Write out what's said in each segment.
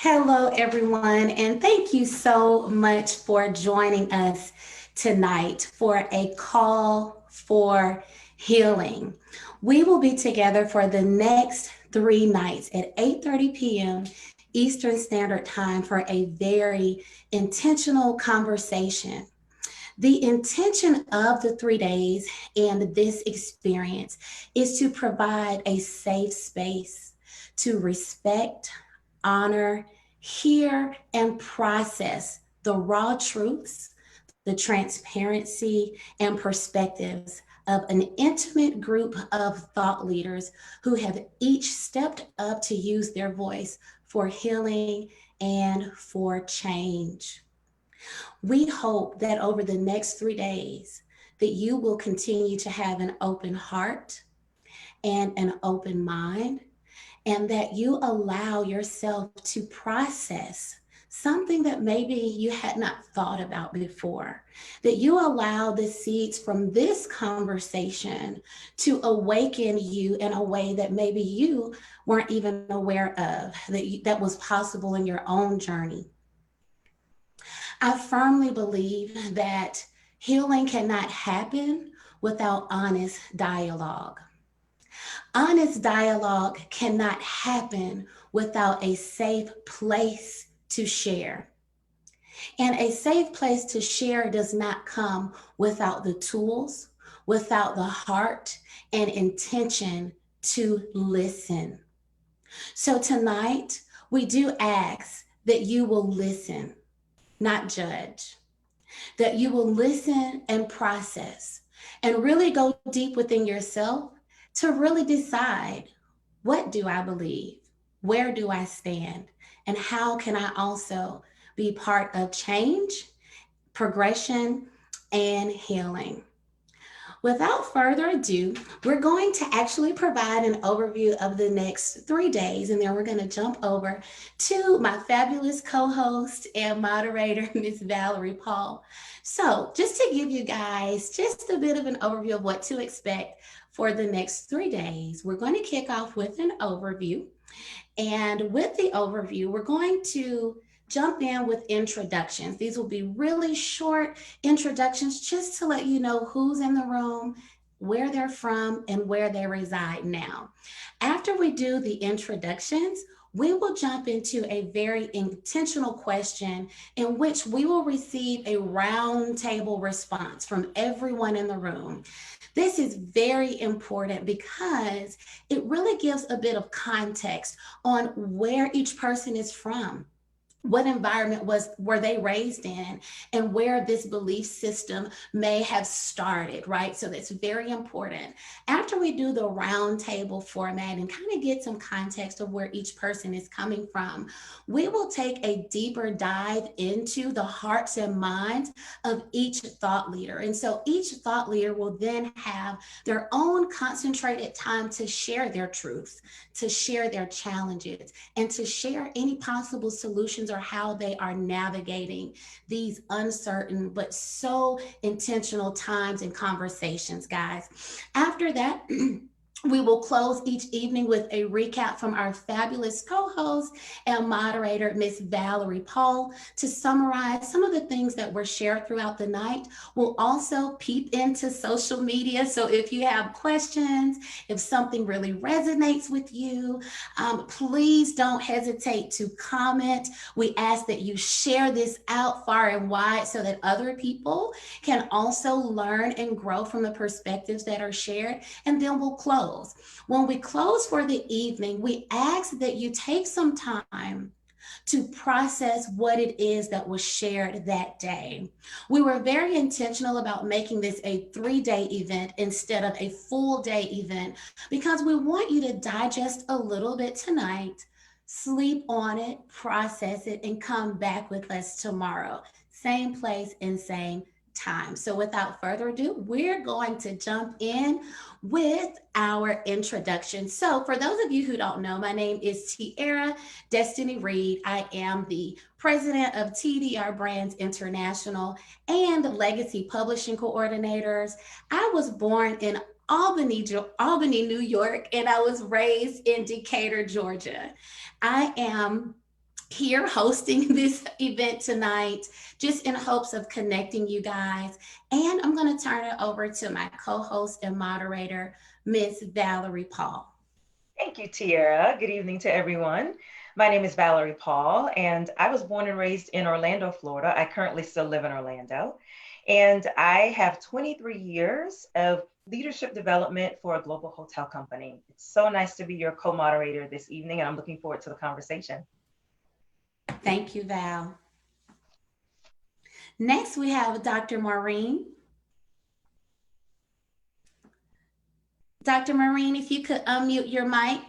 Hello, everyone, and thank you so much for joining us tonight for a call for healing. We will be together for the next 3 nights at 8:30 p.m. Eastern Standard Time for a very intentional conversation. The intention of the 3 days and this experience is to provide a safe space to respect, honor, hear, and process the raw truths, the transparency, and perspectives of an intimate group of thought leaders who have each stepped up to use their voice for healing and for change. We hope that over the next 3 days that you will continue to have an open heart and an open mind, and that you allow yourself to process something that maybe you had not thought about before, that you allow the seeds from this conversation to awaken you in a way that maybe you weren't even aware of, that was possible in your own journey. I firmly believe that healing cannot happen without honest dialogue. Honest dialogue cannot happen without a safe place to share. And a safe place to share does not come without the tools, without the heart and intention to listen. So tonight, we do ask that you will listen, not judge, that you will listen and process and really go deep within yourself to really decide, what do I believe? Where do I stand? And how can I also be part of change, progression, and healing? Without further ado, we're going to actually provide an overview of the next 3 days, and then we're going to jump over to my fabulous co-host and moderator, Miss Valerie Paul. So just to give you guys just a bit of an overview of what to expect for the next 3 days, we're going to kick off with an overview. And with the overview, we're going to jump in with introductions. These will be really short introductions just to let you know who's in the room, where they're from, and where they reside now. After we do the introductions, we will jump into a very intentional question in which we will receive a roundtable response from everyone in the room. This is very important because it really gives a bit of context on where each person is from, what environment were they raised in, and where this belief system may have started, right? So that's very important. After we do the round table format and kind of get some context of where each person is coming from, we will take a deeper dive into the hearts and minds of each thought leader. And so each thought leader will then have their own concentrated time to share their truths, to share their challenges, and to share any possible solutions or how they are navigating these uncertain but so intentional times and conversations, guys. After that, we will close each evening with a recap from our fabulous co-host and moderator, Miss Valerie Paul, to summarize some of the things that were shared throughout the night. We'll also peep into social media. So if you have questions, if something really resonates with you, please don't hesitate to comment. We ask that you share this out far and wide so that other people can also learn and grow from the perspectives that are shared. And then we'll close. When we close for the evening, we ask that you take some time to process what it is that was shared that day. We were very intentional about making this a 3-day event instead of a full day event because we want you to digest a little bit tonight, sleep on it, process it, and come back with us tomorrow. Same place and same time. So without further ado, we're going to jump in with our introduction. So for those of you who don't know, my name is Tiara Destiny Reed. I am the president of TDR Brands International and Legacy Publishing Coordinators. I was born in Albany, New York, and I was raised in Decatur, Georgia. I am here hosting this event tonight, just in hopes of connecting you guys. And I'm going to turn it over to my co host and moderator, Miss Valerie Paul. Thank you, Tiara. Good evening to everyone. My name is Valerie Paul, and I was born and raised in Orlando, Florida. I currently still live in Orlando, and I have 23 years of leadership development for a global hotel company. It's so nice to be your co-moderator this evening, and I'm looking forward to the conversation. Thank you, Val. Next, we have Dr. Maureen. Dr. Maureen, if you could unmute your mic.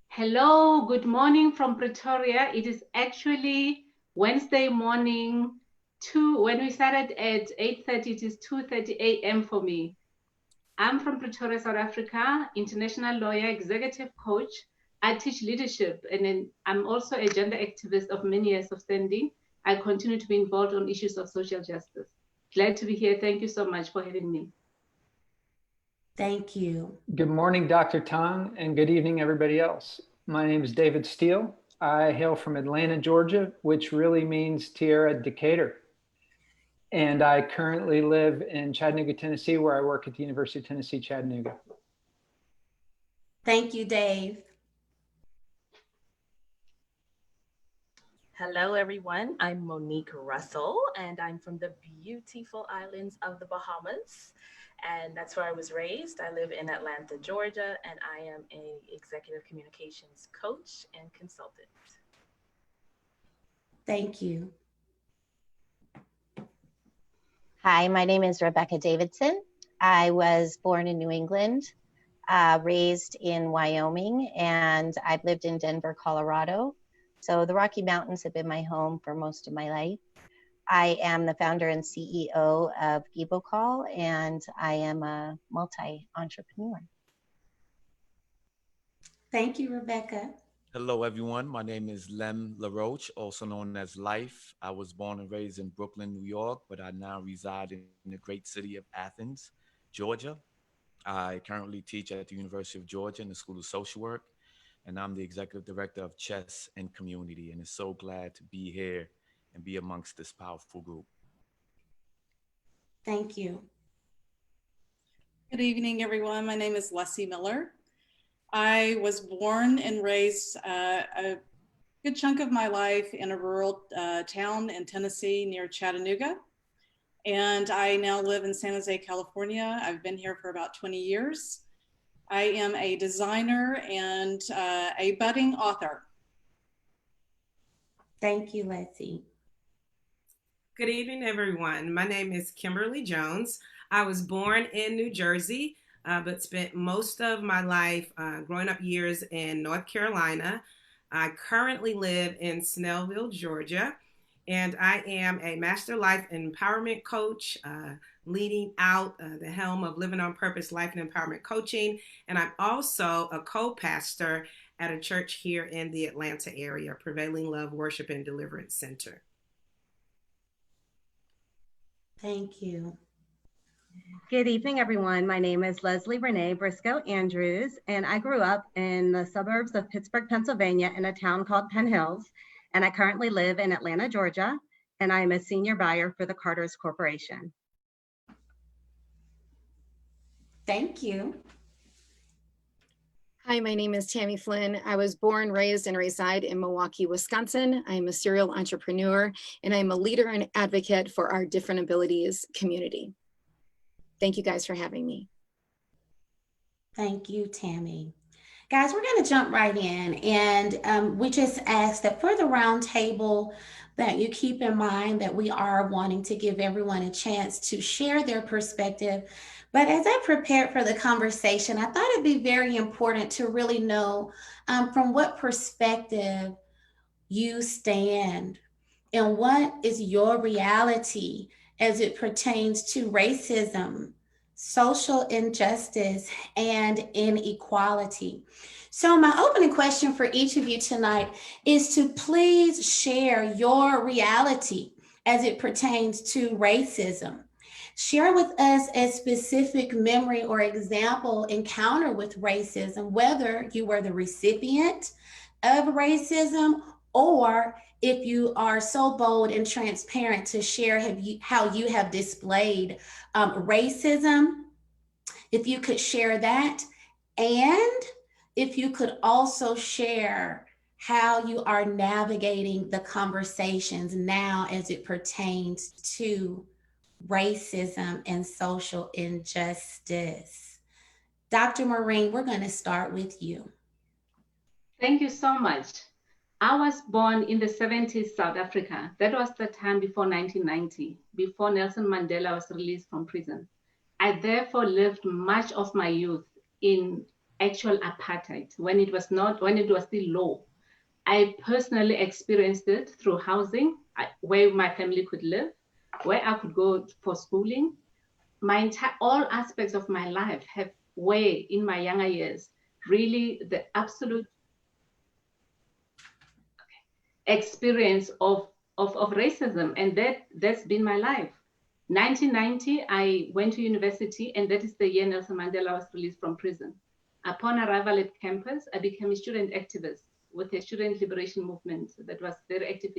Hello, good morning from Pretoria. It is actually Wednesday morning, when we started at 8:30, it is 2:30 a.m. for me. I'm from Pretoria, South Africa, international lawyer, executive coach. I teach leadership, and then I'm also a gender activist of many years of standing. I continue to be involved on issues of social justice. Glad to be here. Thank you so much for having me. Thank you. Good morning, Dr. Tong, and good evening, everybody else. My name is David Steele. I hail from Atlanta, Georgia, which really means Tierra Decatur. And I currently live in Chattanooga, Tennessee, where I work at the University of Tennessee, Chattanooga. Thank you, Dave. Hello, everyone. I'm Monique Russell, and I'm from the beautiful islands of the Bahamas. And that's where I was raised. I live in Atlanta, Georgia, and I am an executive communications coach and consultant. Thank you. Hi, my name is Rebecca Davidson. I was born in New England, raised in Wyoming, and I've lived in Denver, Colorado. So the Rocky Mountains have been my home for most of my life. I am the founder and CEO of GiboCall, and I am a multi-entrepreneur. Thank you, Rebecca. Hello, everyone. My name is LaRoche, also known as Life. I was born and raised in Brooklyn, New York, but I now reside in the great city of Athens, Georgia. I currently teach at the University of Georgia in the School of Social Work, and I'm the executive director of Chess and Community, and is so glad to be here and be amongst this powerful group. Thank you. Good evening, everyone. My name is Lessie Miller. I was born and raised a good chunk of my life in a rural town in Tennessee near Chattanooga. And I now live in San Jose, California. I've been here for about 20 years. I am a designer and a budding author. Thank you, Lessie. Good evening, everyone. My name is Kimberly Jones. I was born in New Jersey, but spent most of my life growing up years in North Carolina. I currently live in Snellville, Georgia, and I am a master life empowerment coach, leading out the helm of Living on Purpose Life and Empowerment Coaching. And I'm also a co-pastor at a church here in the Atlanta area, Prevailing Love Worship and Deliverance Center. Thank you. Good evening, everyone. My name is Leslie Renee Briscoe Andrews, and I grew up in the suburbs of Pittsburgh, Pennsylvania, in a town called Penn Hills. And I currently live in Atlanta, Georgia, and I'm a senior buyer for the Carter's Corporation. Thank you. Hi, my name is Tammy Flynn. I was born, raised, and reside in Milwaukee, Wisconsin. I'm a serial entrepreneur, and I'm a leader and advocate for our Different Abilities community. Thank you guys for having me. Thank you, Tammy. Guys, we're going to jump right in, and we just ask that for the round table that you keep in mind that we are wanting to give everyone a chance to share their perspective. But as I prepared for the conversation, I thought it'd be very important to really know from what perspective you stand and what is your reality as it pertains to racism, social injustice, and inequality. So my opening question for each of you tonight is to please share your reality as it pertains to racism. Share with us a specific memory or example encounter with racism, whether you were the recipient of racism, or if you are so bold and transparent to share how you have displayed racism, if you could share that. And if you could also share how you are navigating the conversations now as it pertains to racism and social injustice. Dr. Maureen, we're going to start with you. Thank you so much. I was born in the 70s, South Africa. That was the time before 1990, before Nelson Mandela was released from prison. I therefore lived much of my youth in actual apartheid when it was still law. I personally experienced it through housing, where my family could live, where I could go for schooling. All aspects of my life were in my younger years really the absolute experience of racism, and that's been my life. 1990, I went to university, and that is the year Nelson Mandela was released from prison. Upon arrival at campus, I became a student activist with the student liberation movement that was very active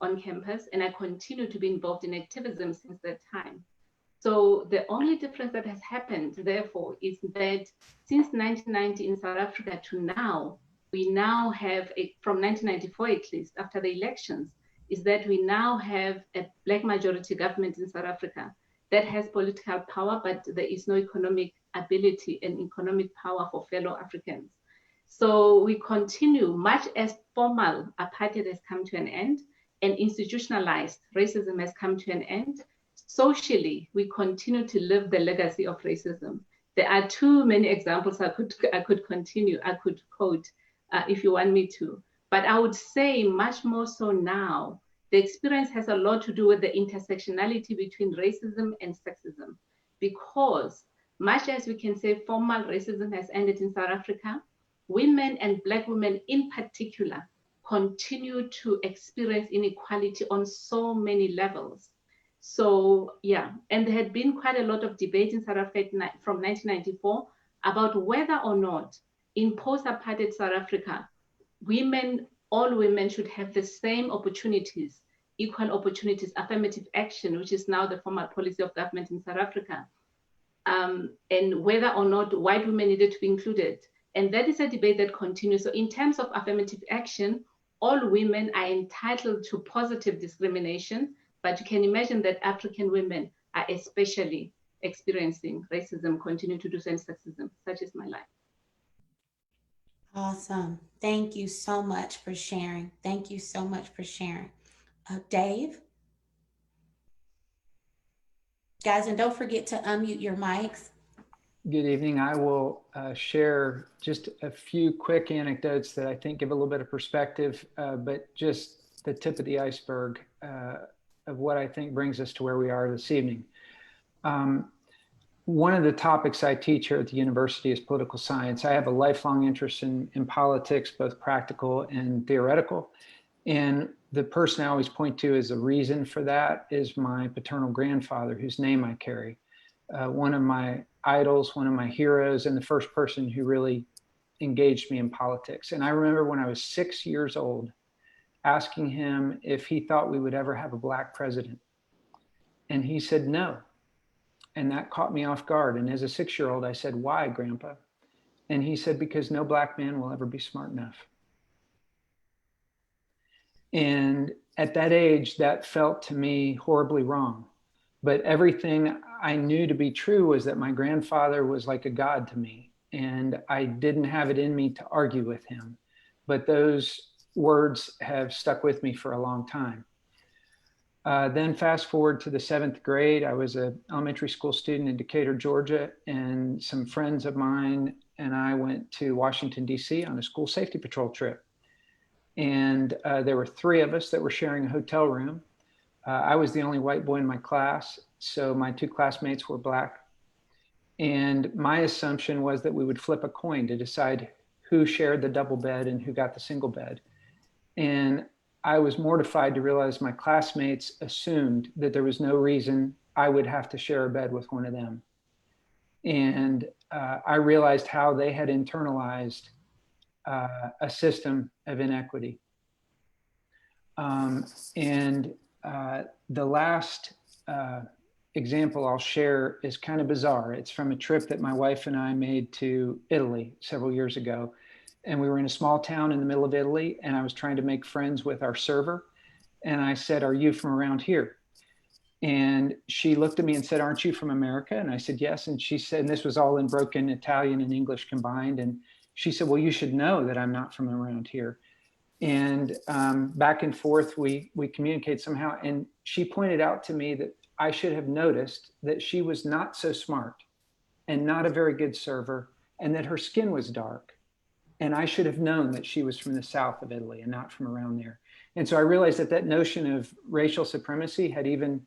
on campus, and I continue to be involved in activism since that time. So the only difference that has happened, therefore, is that since 1990 in South Africa to now, we now have, from 1994 at least, after the elections, is that we now have a Black majority government in South Africa that has political power, but there is no economic ability and economic power for fellow Africans. So we continue, much as formal apartheid has come to an end and institutionalized racism has come to an end, socially, we continue to live the legacy of racism. There are too many examples I could continue, I could quote if you want me to. But I would say much more so now, the experience has a lot to do with the intersectionality between racism and sexism, because much as we can say formal racism has ended in South Africa, women and Black women in particular continue to experience inequality on so many levels. So yeah, and there had been quite a lot of debate in South Africa from 1994 about whether or not in post-apartheid South Africa, all women should have the same opportunities, equal opportunities, affirmative action, which is now the formal policy of government in South Africa, and whether or not white women needed to be included. And that is a debate that continues. So in terms of affirmative action, all women are entitled to positive discrimination, but you can imagine that African women are especially experiencing racism, continue to do so, and sexism. Such is my life. Awesome. Thank you so much for sharing. Thank you so much for sharing. Dave? Guys, and don't forget to unmute your mics. Good evening. I will share just a few quick anecdotes that I think give a little bit of perspective, but just the tip of the iceberg of what I think brings us to where we are this evening. One of the topics I teach here at the university is political science. I have a lifelong interest in politics, both practical and theoretical. And the person I always point to as a reason for that is my paternal grandfather, whose name I carry. One of my idols, one of my heroes, and the first person who really engaged me in politics. And I remember when I was 6 years old, asking him if he thought we would ever have a Black president. And he said no. And that caught me off guard. And as a 6-year-old, I said, "Why, Grandpa?" And he said, "Because no Black man will ever be smart enough." And at that age, that felt to me horribly wrong. But everything I knew to be true was that my grandfather was like a god to me. And I didn't have it in me to argue with him. But those words have stuck with me for a long time. Then fast forward to the 7th grade, I was an elementary school student in Decatur, Georgia, and some friends of mine and I went to Washington, D.C. on a school safety patrol trip. And there were 3 of us that were sharing a hotel room. I was the only white boy in my class, so my 2 classmates were Black. And my assumption was that we would flip a coin to decide who shared the double bed and who got the single bed. And I was mortified to realize my classmates assumed that there was no reason I would have to share a bed with one of them. And I realized how they had internalized a system of inequity. And the last example I'll share is kind of bizarre. It's from a trip that my wife and I made to Italy several years ago. And we were in a small town in the middle of Italy, and I was trying to make friends with our server. And I said, "Are you from around here?" And she looked at me and said, "Aren't you from America?" And I said, "Yes." And she said, and this was all in broken Italian and English combined. And she said, "Well, you should know that I'm not from around here." And back and forth, we communicate somehow. And she pointed out to me that I should have noticed that she was not so smart and not a very good server, and that her skin was dark. And I should have known that she was from the south of Italy and not from around there. And so I realized that that notion of racial supremacy had even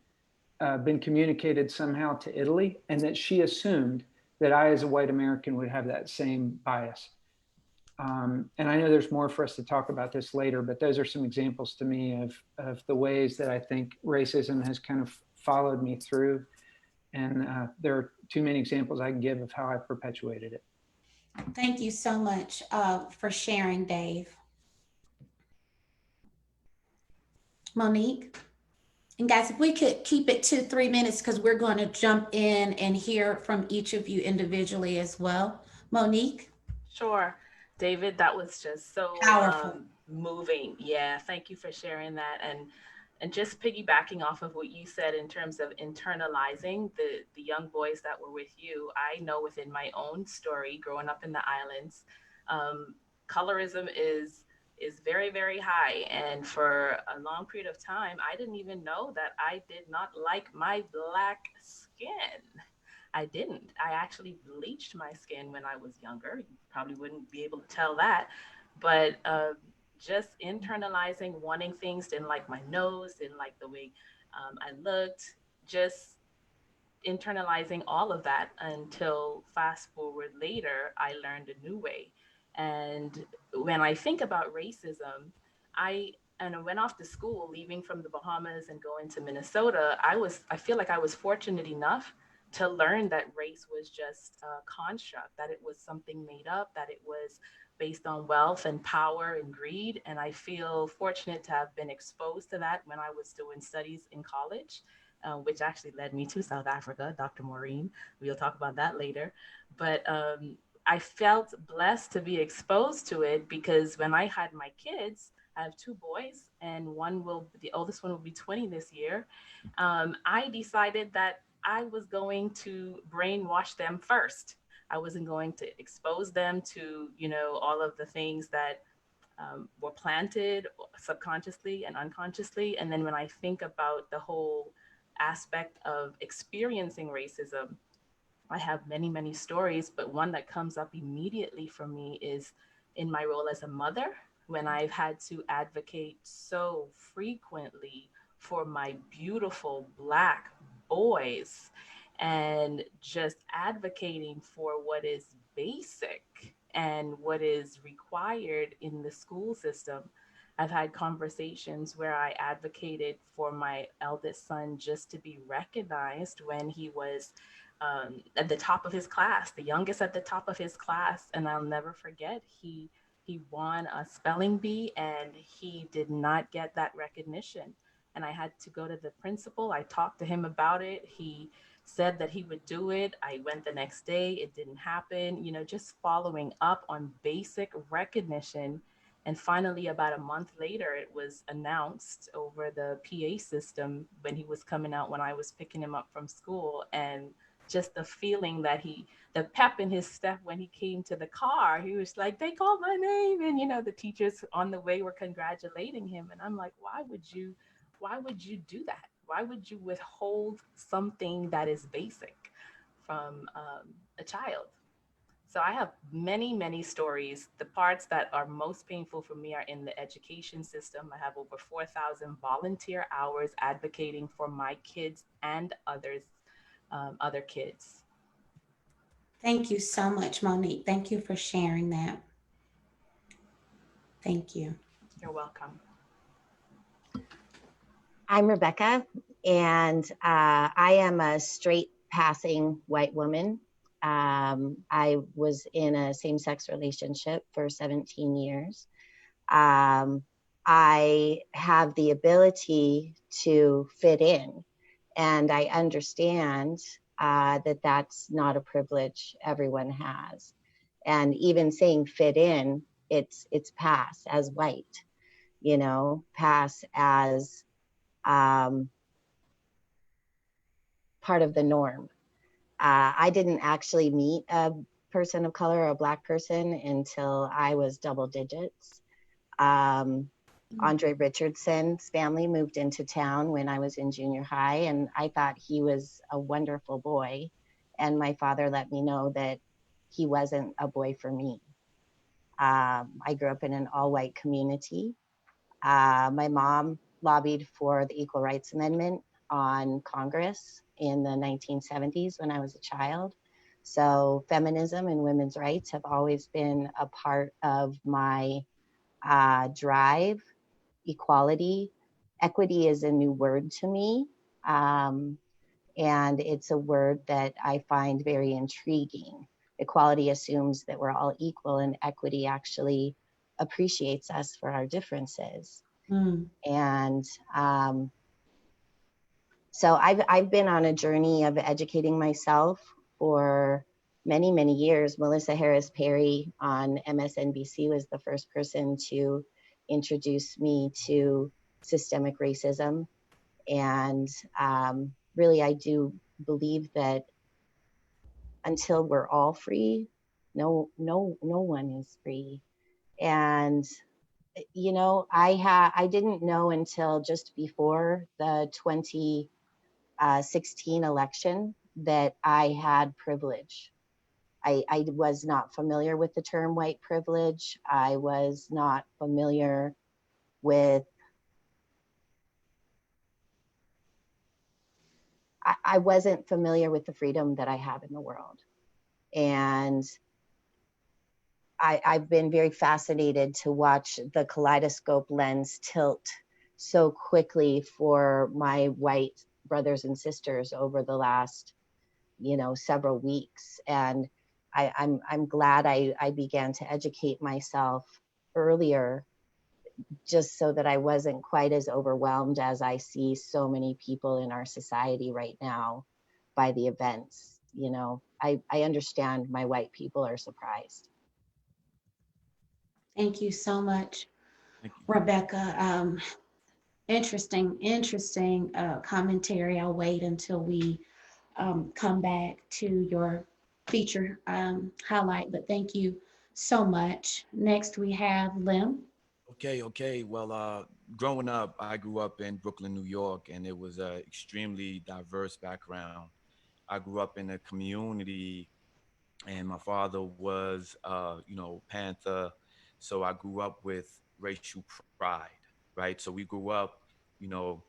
been communicated somehow to Italy, and that she assumed that I, as a white American, would have that same bias. And I know there's more for us to talk about this later, but those are some examples to me of the ways that I think racism has kind of followed me through. And there are too many examples I can give of how I perpetuated it. Thank you so much for sharing, Dave. Monique? And guys, if we could keep it to 3 minutes, because we're going to jump in and hear from each of you individually as well. Monique? Sure. David, that was just so Powerful. moving. Yeah, thank you for sharing that. And just piggybacking off of what you said in terms of internalizing the young boys that were with you, I know within my own story, growing up in the islands, colorism is very, very high. And for a long period of time, I didn't even know that I did not like my Black skin. I didn't. I actually bleached my skin when I was younger. You probably wouldn't be able to tell that. But just internalizing, wanting things, didn't like my nose, didn't like the way I looked, just internalizing all of that until fast forward later, I learned a new way. And when I think about racism, I went off to school, leaving from the Bahamas and going to Minnesota. I feel like I was fortunate enough to learn that race was just a construct, that it was something made up, that it was based on wealth and power and greed. And I feel fortunate to have been exposed to that when I was doing studies in college, which actually led me to South Africa, Dr. Maureen. We'll talk about that later. But I felt blessed to be exposed to it, because when I had my kids, I have 2 boys, and the oldest one will be 20 this year. I decided that I was going to brainwash them first. I wasn't going to expose them to, all of the things that were planted subconsciously and unconsciously. And then when I think about the whole aspect of experiencing racism, I have many, many stories, but one that comes up immediately for me is in my role as a mother, when I've had to advocate so frequently for my beautiful Black boys, and just advocating for what is basic and what is required in the school system. I've had conversations where I advocated for my eldest son just to be recognized when he was at the top of his class, the youngest at the top of his class. And I'll never forget, he won a spelling bee and he did not get that recognition. And I had to go to the principal. I talked to him about it. He said that he would do it. I went the next day. It didn't happen. Just following up on basic recognition. And finally, about a month later, it was announced over the PA system when he was coming out, when I was picking him up from school. And just the feeling that the pep in his step when he came to the car, he was like, "They called my name." And, the teachers on the way were congratulating him. And I'm like, why would you do that? Why would you withhold something that is basic from a child? So I have many, many stories. The parts that are most painful for me are in the education system. I have over 4,000 volunteer hours advocating for my kids and other kids. Thank you so much, Monique. Thank you for sharing that. Thank you. You're welcome. I'm Rebecca, and I am a straight passing white woman. I was in a same-sex relationship for 17 years. I have the ability to fit in, and I understand that that's not a privilege everyone has. And even saying fit in, it's pass as white, pass as part of the norm. I didn't actually meet a person of color or a Black person until I was double digits. Andre Richardson's family moved into town when I was in junior high, and I thought he was a wonderful boy. And my father let me know that he wasn't a boy for me. I grew up in an all-white community. My mom lobbied for the Equal Rights Amendment on Congress in the 1970s when I was a child. So feminism and women's rights have always been a part of my drive. Equality, equity is a new word to me. And it's a word that I find very intriguing. Equality assumes that we're all equal, and equity actually appreciates us for our differences. And so I've been on a journey of educating myself for many, many years. Melissa Harris Perry on MSNBC was the first person to introduce me to systemic racism. And really, I do believe that until we're all free, no one is free. And I didn't know until just before the 2016 election that I had privilege. I was not familiar with the term white privilege. I was not familiar with, I wasn't familiar with the freedom that I have in the world. And I've been very fascinated to watch the kaleidoscope lens tilt so quickly for my white brothers and sisters over the last, several weeks. And I'm glad I began to educate myself earlier, just so that I wasn't quite as overwhelmed as I see so many people in our society right now by the events. I understand my white people are surprised. Thank you so much, Thank you. Rebecca. Interesting commentary. I'll wait until we come back to your feature highlight, but thank you so much. Next, we have Lem. Okay. Well, growing up, I grew up in Brooklyn, New York, and it was a extremely diverse background. I grew up in a community, and my father was, Panther, so I grew up with racial pride, right? So we grew up, you know,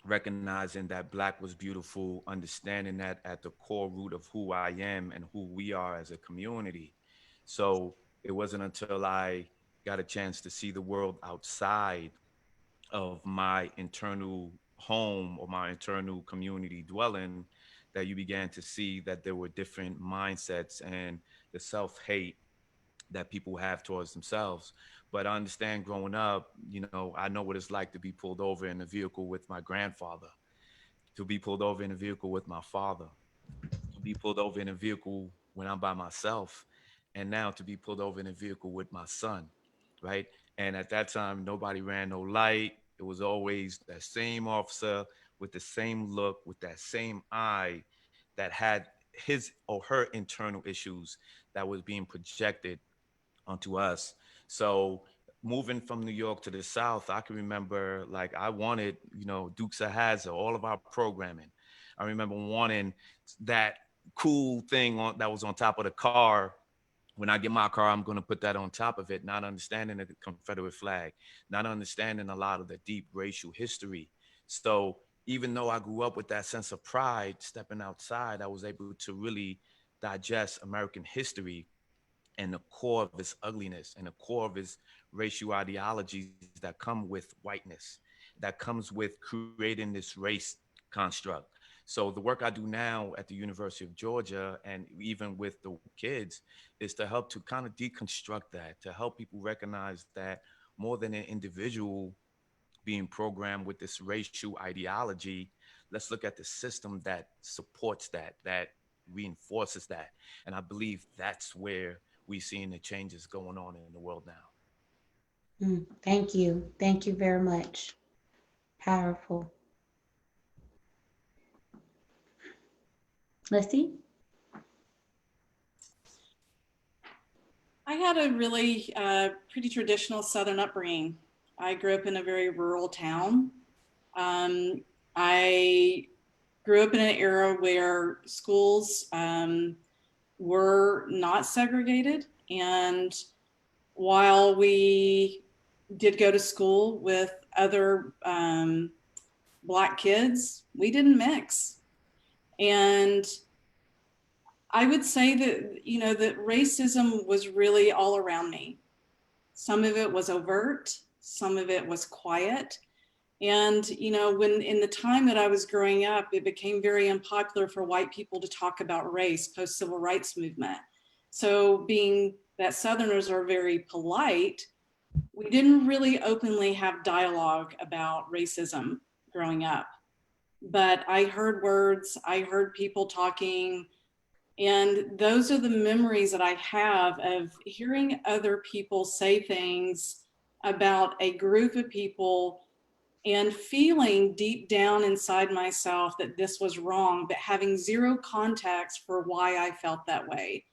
recognizing that Black was beautiful, understanding that at the core root of who I am and who we are as a community. So it wasn't until I got a chance to see the world outside of my internal home or my internal community dwelling that you began to see that there were different mindsets and the self-hate that people have towards themselves. But I understand growing up, I know what it's like to be pulled over in a vehicle with my grandfather, to be pulled over in a vehicle with my father, to be pulled over in a vehicle when I'm by myself, and now to be pulled over in a vehicle with my son, right? And at that time, nobody ran no light. It was always that same officer with the same look, with that same eye that had his or her internal issues that was being projected onto us. So moving from New York to the South, I can remember like I wanted, Dukes of Hazzard, all of our programming. I remember wanting that cool thing that was on top of the car. When I get my car, I'm going to put that on top of it, not understanding the Confederate flag, not understanding a lot of the deep racial history. So even though I grew up with that sense of pride, stepping outside, I was able to really digest American history and the core of its ugliness and the core of its racial ideologies that come with whiteness. that comes with creating this race construct. So the work I do now at the University of Georgia, and even with the kids, is to help to kind of deconstruct that, to help people recognize that more than an individual being programmed with this racial ideology, let's look at the system that supports that, that reinforces that. And I believe that's where we're seeing the changes going on in the world now. Thank you. Thank you very much. Powerful. Leslie? I had a really pretty traditional Southern upbringing. I grew up in a very rural town. I grew up in an era where schools were not segregated. And while we did go to school with other Black kids, we didn't mix. And I would say that, you know, that racism was really all around me. Some of it was overt, some of it was quiet. And, you know, when in the time that I was growing up, it became very unpopular for white people to talk about race post-civil rights movement. So being that Southerners are very polite, we didn't really openly have dialogue about racism growing up. But I heard words, I heard people talking, and those are the memories that I have of hearing other people say things about a group of people and feeling deep down inside myself that this was wrong, but having zero context for why I felt that way.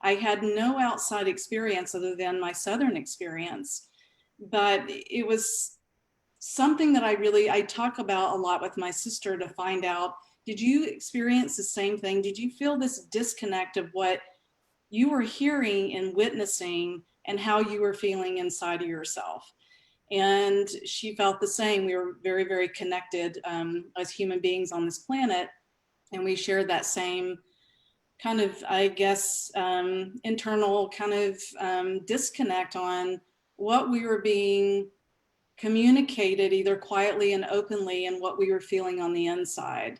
I had no outside experience other than my Southern experience, but it was something that I talk about a lot with my sister to find out, did you experience the same thing? Did you feel this disconnect of what you were hearing and witnessing and how you were feeling inside of yourself? And she felt the same. We were very, very connected as human beings on this planet. And we shared that same kind of, I guess, internal kind of disconnect on what we were being communicated either quietly and openly and what we were feeling on the inside.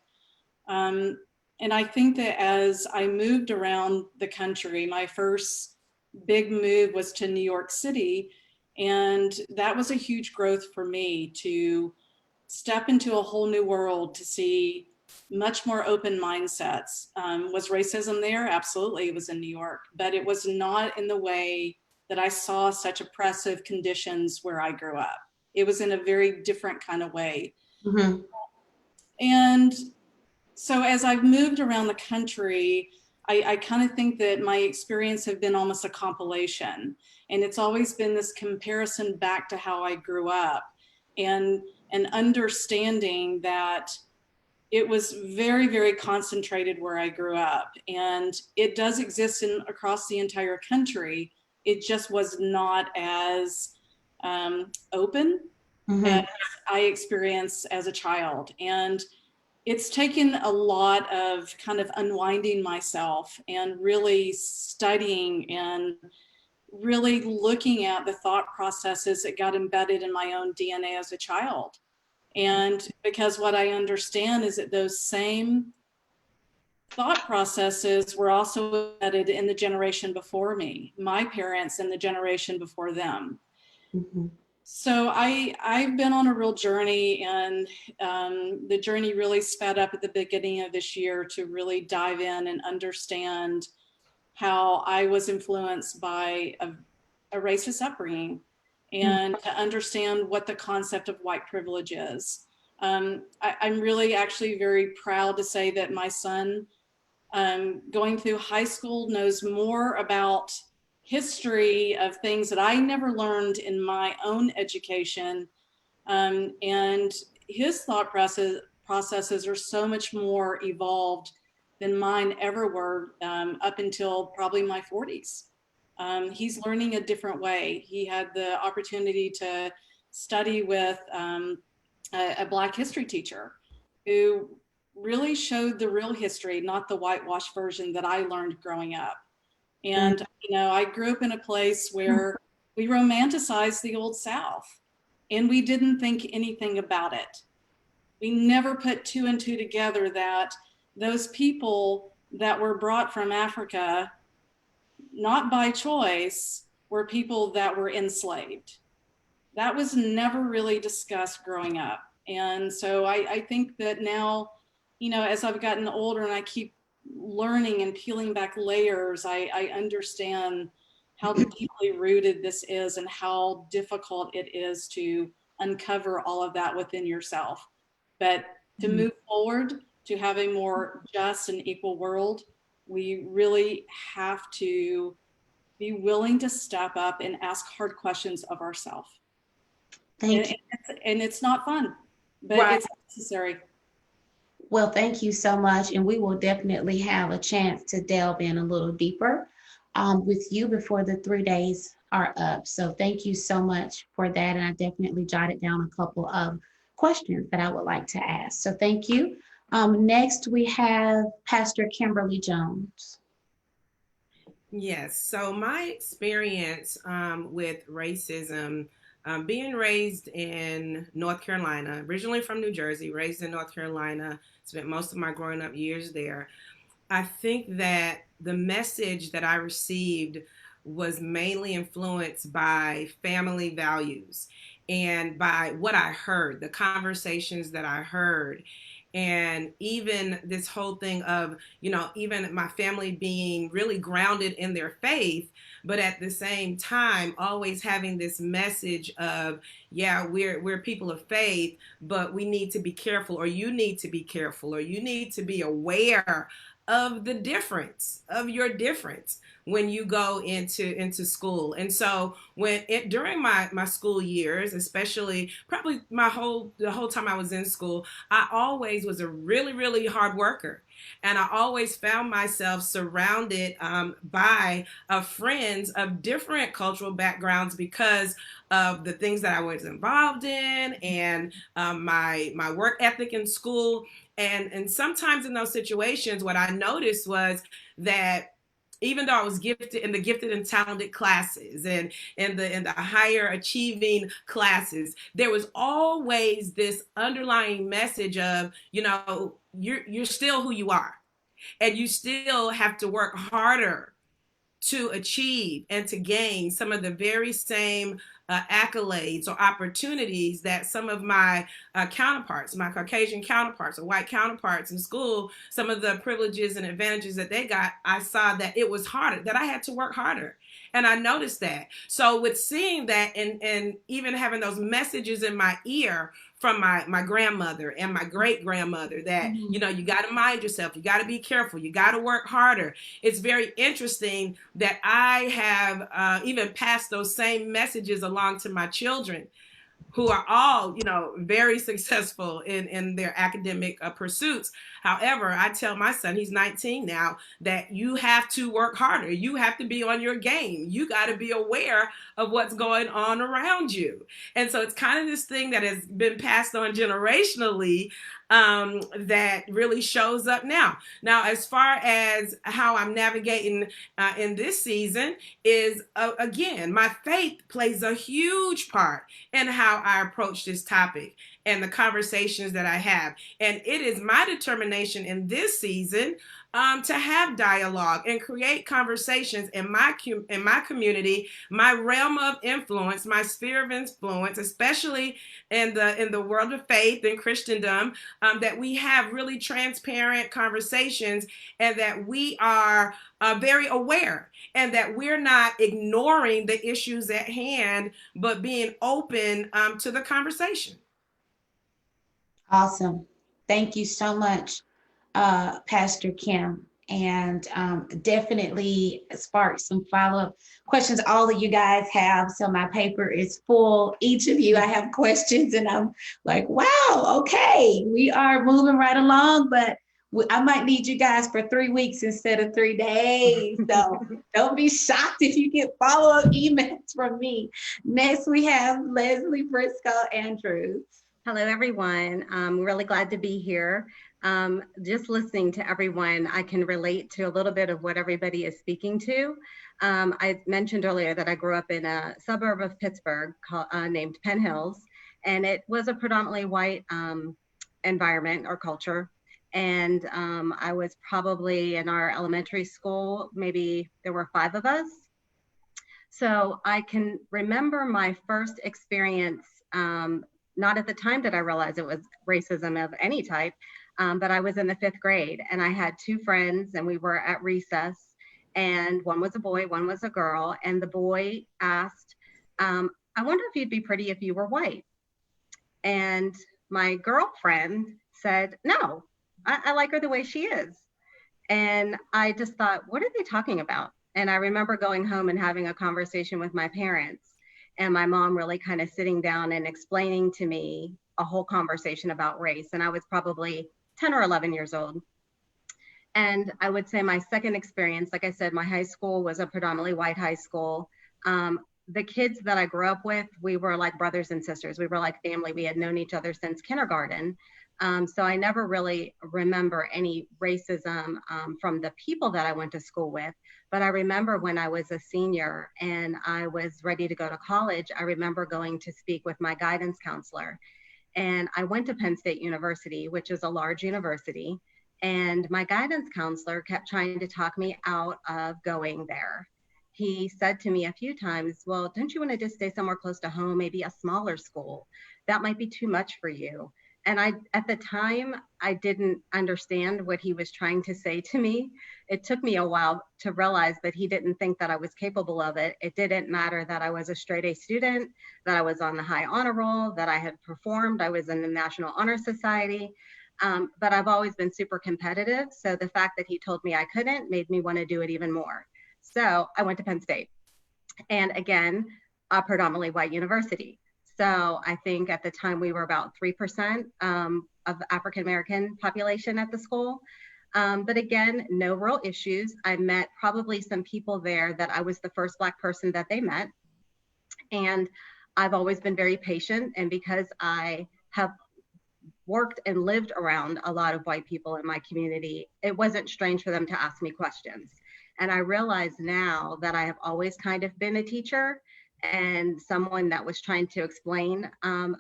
And I think that as I moved around the country, my first big move was to New York City. And that was a huge growth for me to step into a whole new world, to see much more open mindsets. Was racism there? Absolutely, it was in New York, but it was not in the way that I saw such oppressive conditions where I grew up. It was in a very different kind of way. Mm-hmm. And so as I've moved around the country, I kind of think that my experience have been almost a compilation. And it's always been this comparison back to how I grew up and an understanding that it was very, very concentrated where I grew up. And it does exist across the entire country. It just was not as open as I experienced as a child. And it's taken a lot of kind of unwinding myself and really studying and really looking at the thought processes that got embedded in my own DNA as a child. And because what I understand is that those same thought processes were also embedded in the generation before me, my parents and the generation before them. Mm-hmm. So I've been on a real journey, and the journey really sped up at the beginning of this year to really dive in and understand how I was influenced by a racist upbringing and to understand what the concept of white privilege is. I'm really actually very proud to say that my son going through high school knows more about history of things that I never learned in my own education. And his thought processes are so much more evolved than mine ever were up until probably my 40s. He's learning a different way. He had the opportunity to study with a Black history teacher who really showed the real history, not the whitewashed version that I learned growing up. And, you know, I grew up in a place where we romanticized the Old South. and we didn't think anything about it. We never put two and two together that those people that were brought from Africa, not by choice, were people that were enslaved. That was never really discussed growing up. And so I think that now, you know, as I've gotten older and I keep learning and peeling back layers, I understand how deeply rooted this is and how difficult it is to uncover all of that within yourself. But to move forward, to have a more just and equal world, we really have to be willing to step up and ask hard questions of ourselves. Thank you. And it's not fun, but Right. it's necessary. Well, thank you so much. And we will definitely have a chance to delve in a little deeper with you before the 3 days are up. So thank you so much for that. And I definitely jotted down a couple of questions that I would like to ask. So thank you. Next, we have Pastor Kimberly Jones. Yes. So my experience with racism, being raised in North Carolina, originally from New Jersey, raised in North Carolina, spent most of my growing up years there. I think that the message that I received was mainly influenced by family values and by what I heard, the conversations that I heard. And even this whole thing of, you know, even my family being really grounded in their faith, but at the same time, always having this message of, yeah, we're people of faith, but we need to be careful, or you need to be careful, or you need to be aware of the difference, of your difference when you go into school. And so during my school years, especially probably the whole time I was in school, I always was a really, really hard worker. And I always found myself surrounded by friends of different cultural backgrounds because of the things that I was involved in and my work ethic in school. And sometimes in those situations, what I noticed was that even though I was gifted in the gifted and talented classes and in the higher achieving classes, there was always this underlying message of, you know, you're still who you are, and you still have to work harder to achieve and to gain some of the very same accolades or opportunities that some of my counterparts, my Caucasian counterparts or white counterparts in school, some of the privileges and advantages that they got, I saw that it was harder, that I had to work harder. And I noticed that. So with seeing that and even having those messages in my ear from my grandmother and my great grandmother that, you know, you got to mind yourself, you got to be careful, you got to work harder. It's very interesting that I have even passed those same messages along to my children, who are all, you know, very successful in their academic pursuits. However, I tell my son, he's 19 now, that you have to work harder. You have to be on your game. You got to be aware of what's going on around you. And so it's kind of this thing that has been passed on generationally that really shows up now. Now, as far as how I'm navigating in this season is, again, my faith plays a huge part in how I approach this topic and the conversations that I have. And it is my determination in this season to have dialogue and create conversations in my community, my realm of influence, my sphere of influence, especially in the world of faith and Christendom, that we have really transparent conversations and that we are very aware and that we're not ignoring the issues at hand, but being open to the conversation. Awesome. Thank you so much, Pastor Kim. And definitely spark some follow-up questions all of you guys have. So my paper is full. Each of you, I have questions and I'm like, wow, okay, we are moving right along, but I might need you guys for 3 weeks instead of 3 days. So don't be shocked if you get follow-up emails from me. Next, we have Leslie Briscoe Andrews. Hello, everyone. I'm really glad to be here. Just listening to everyone, I can relate to a little bit of what everybody is speaking to. I mentioned earlier that I grew up in a suburb of Pittsburgh named Penn Hills. And it was a predominantly white environment or culture. And I was probably in our elementary school, maybe there were 5 of us. So I can remember my first experience, not at the time did I realize it was racism of any type, but I was in the 5th grade and I had 2 friends and we were at recess, and one was a boy, one was a girl. And the boy asked, I wonder if you'd be pretty if you were white. And my girlfriend said, no, I like her the way she is. And I just thought, what are they talking about? And I remember going home and having a conversation with my parents, and my mom really kind of sitting down and explaining to me a whole conversation about race. And I was probably 10 or 11 years old. And I would say my second experience, like I said, my high school was a predominantly white high school. The kids that I grew up with, we were like brothers and sisters. We were like family. We had known each other since kindergarten. So I never really remember any racism from the people that I went to school with. But I remember when I was a senior and I was ready to go to college, I remember going to speak with my guidance counselor. And I went to Penn State University, which is a large university. And my guidance counselor kept trying to talk me out of going there. He said to me a few times, well, don't you want to just stay somewhere close to home, maybe a smaller school? That might be too much for you. And at the time, I didn't understand what he was trying to say to me. It took me a while to realize that he didn't think that I was capable of it. It didn't matter that I was a straight A student, that I was on the high honor roll, that I had performed, I was in the National Honor Society. But I've always been super competitive. So the fact that he told me I couldn't made me want to do it even more. So I went to Penn State, and again, a predominantly white university. So I think at the time we were about 3% of African-American population at the school. But again, no real issues. I met probably some people there that I was the first Black person that they met. And I've always been very patient. And because I have worked and lived around a lot of white people in my community, it wasn't strange for them to ask me questions. And I realize now that I have always kind of been a teacher and someone that was trying to explain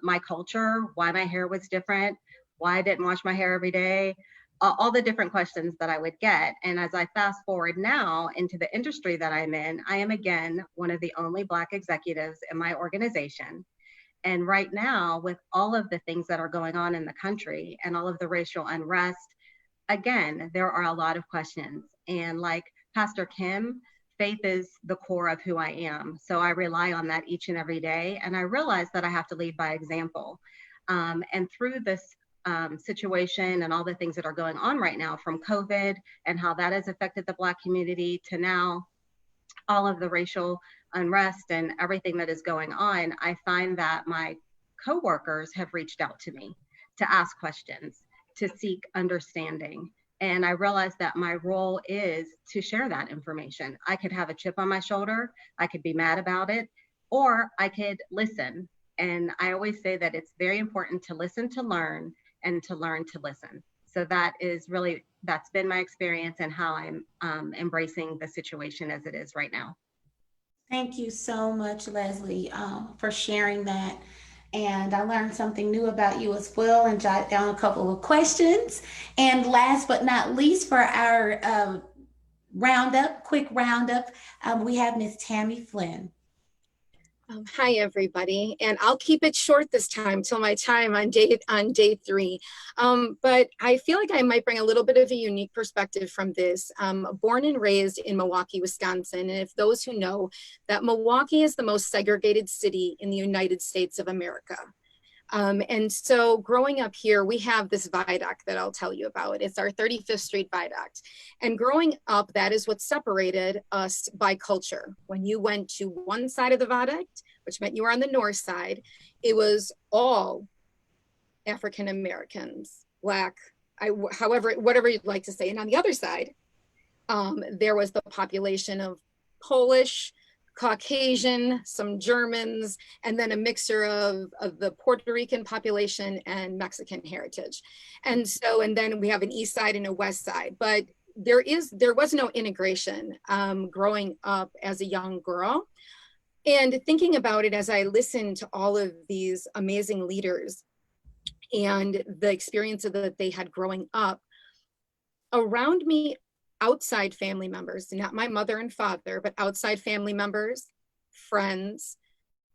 my culture, why my hair was different, why I didn't wash my hair every day, all the different questions that I would get. And as I fast forward now into the industry that I'm in, I am again one of the only Black executives in my organization. And right now, with all of the things that are going on in the country and all of the racial unrest, again, there are a lot of questions. And like Pastor Kim, faith is the core of who I am. So I rely on that each and every day. And I realize that I have to lead by example. And through this situation and all the things that are going on right now, from COVID and how that has affected the Black community to now all of the racial unrest and everything that is going on, I find that my coworkers have reached out to me to ask questions, to seek understanding. And I realized that my role is to share that information. I could have a chip on my shoulder, I could be mad about it, or I could listen. And I always say that it's very important to listen to learn and to learn to listen. So that is really, that's been my experience and how I'm embracing the situation as it is right now. Thank you so much, Leslie, for sharing that. And I learned something new about you as well and jotted down a couple of questions. And last but not least, for our quick roundup, we have Miss Tammy Flynn. Hi, everybody. And I'll keep it short this time till my time on day 3. But I feel like I might bring a little bit of a unique perspective from this. Born and raised in Milwaukee, Wisconsin. And if those who know that Milwaukee is the most segregated city in the United States of America. And so growing up here, we have this viaduct that I'll tell you about. It's our 35th Street viaduct. And growing up, that is what separated us by culture. When you went to one side of the viaduct, which meant you were on the north side, it was all African Americans, Black, whatever you'd like to say. And on the other side, there was the population of Polish, Caucasian, some Germans, and then a mixture of the Puerto Rican population and Mexican heritage. And then we have an east side and a west side, but there was no integration growing up as a young girl. And thinking about it as I listened to all of these amazing leaders and the experiences that they had growing up, around me, outside family members, not my mother and father, but outside family members, friends,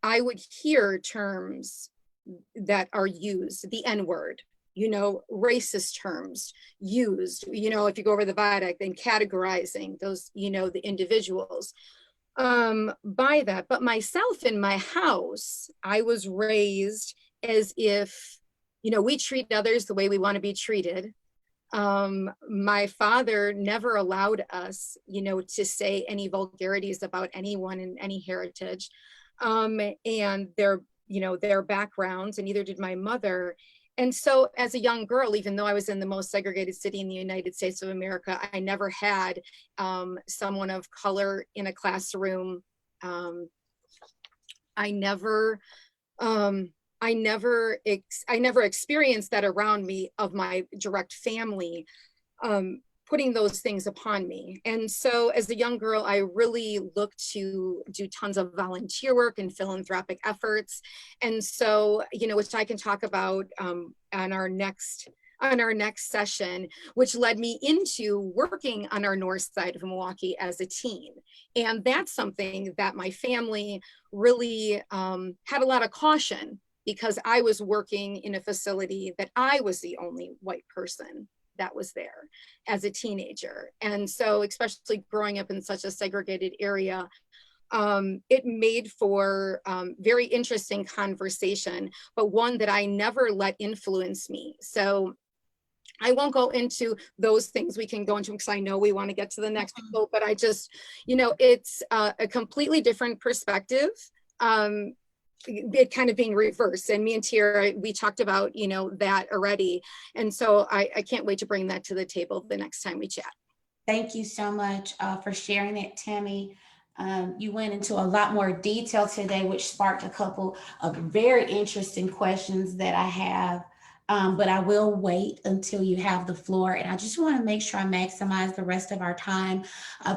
I would hear terms that are used, the N-word, you know, racist terms used, you know, if you go over the viaduct and categorizing those, you know, the individuals by that. But myself in my house, I was raised as if, you know, we treat others the way we want to be treated. My father never allowed us, you know, to say any vulgarities about anyone in any heritage, and their, you know, their backgrounds, and neither did my mother. And so as a young girl, even though I was in the most segregated city in the United States of America, I never had someone of color in a classroom. I never experienced that around me of my direct family putting those things upon me. And so as a young girl, I really looked to do tons of volunteer work and philanthropic efforts. And so, you know, which I can talk about on our next session, which led me into working on our north side of Milwaukee as a teen. And that's something that my family really had a lot of caution, because I was working in a facility that I was the only white person that was there as a teenager. And so, especially growing up in such a segregated area, it made for very interesting conversation, but one that I never let influence me. So I won't go into those things. We can go into, because I know we want to get to the next people, but I just, you know, it's a completely different perspective. It kind of being reversed, and me and Tiara, we talked about, you know, that already. And so I can't wait to bring that to the table the next time we chat. Thank you so much for sharing it, Tammy. You went into a lot more detail today, which sparked a couple of very interesting questions that I have. But I will wait until you have the floor. And I just want to make sure I maximize the rest of our time.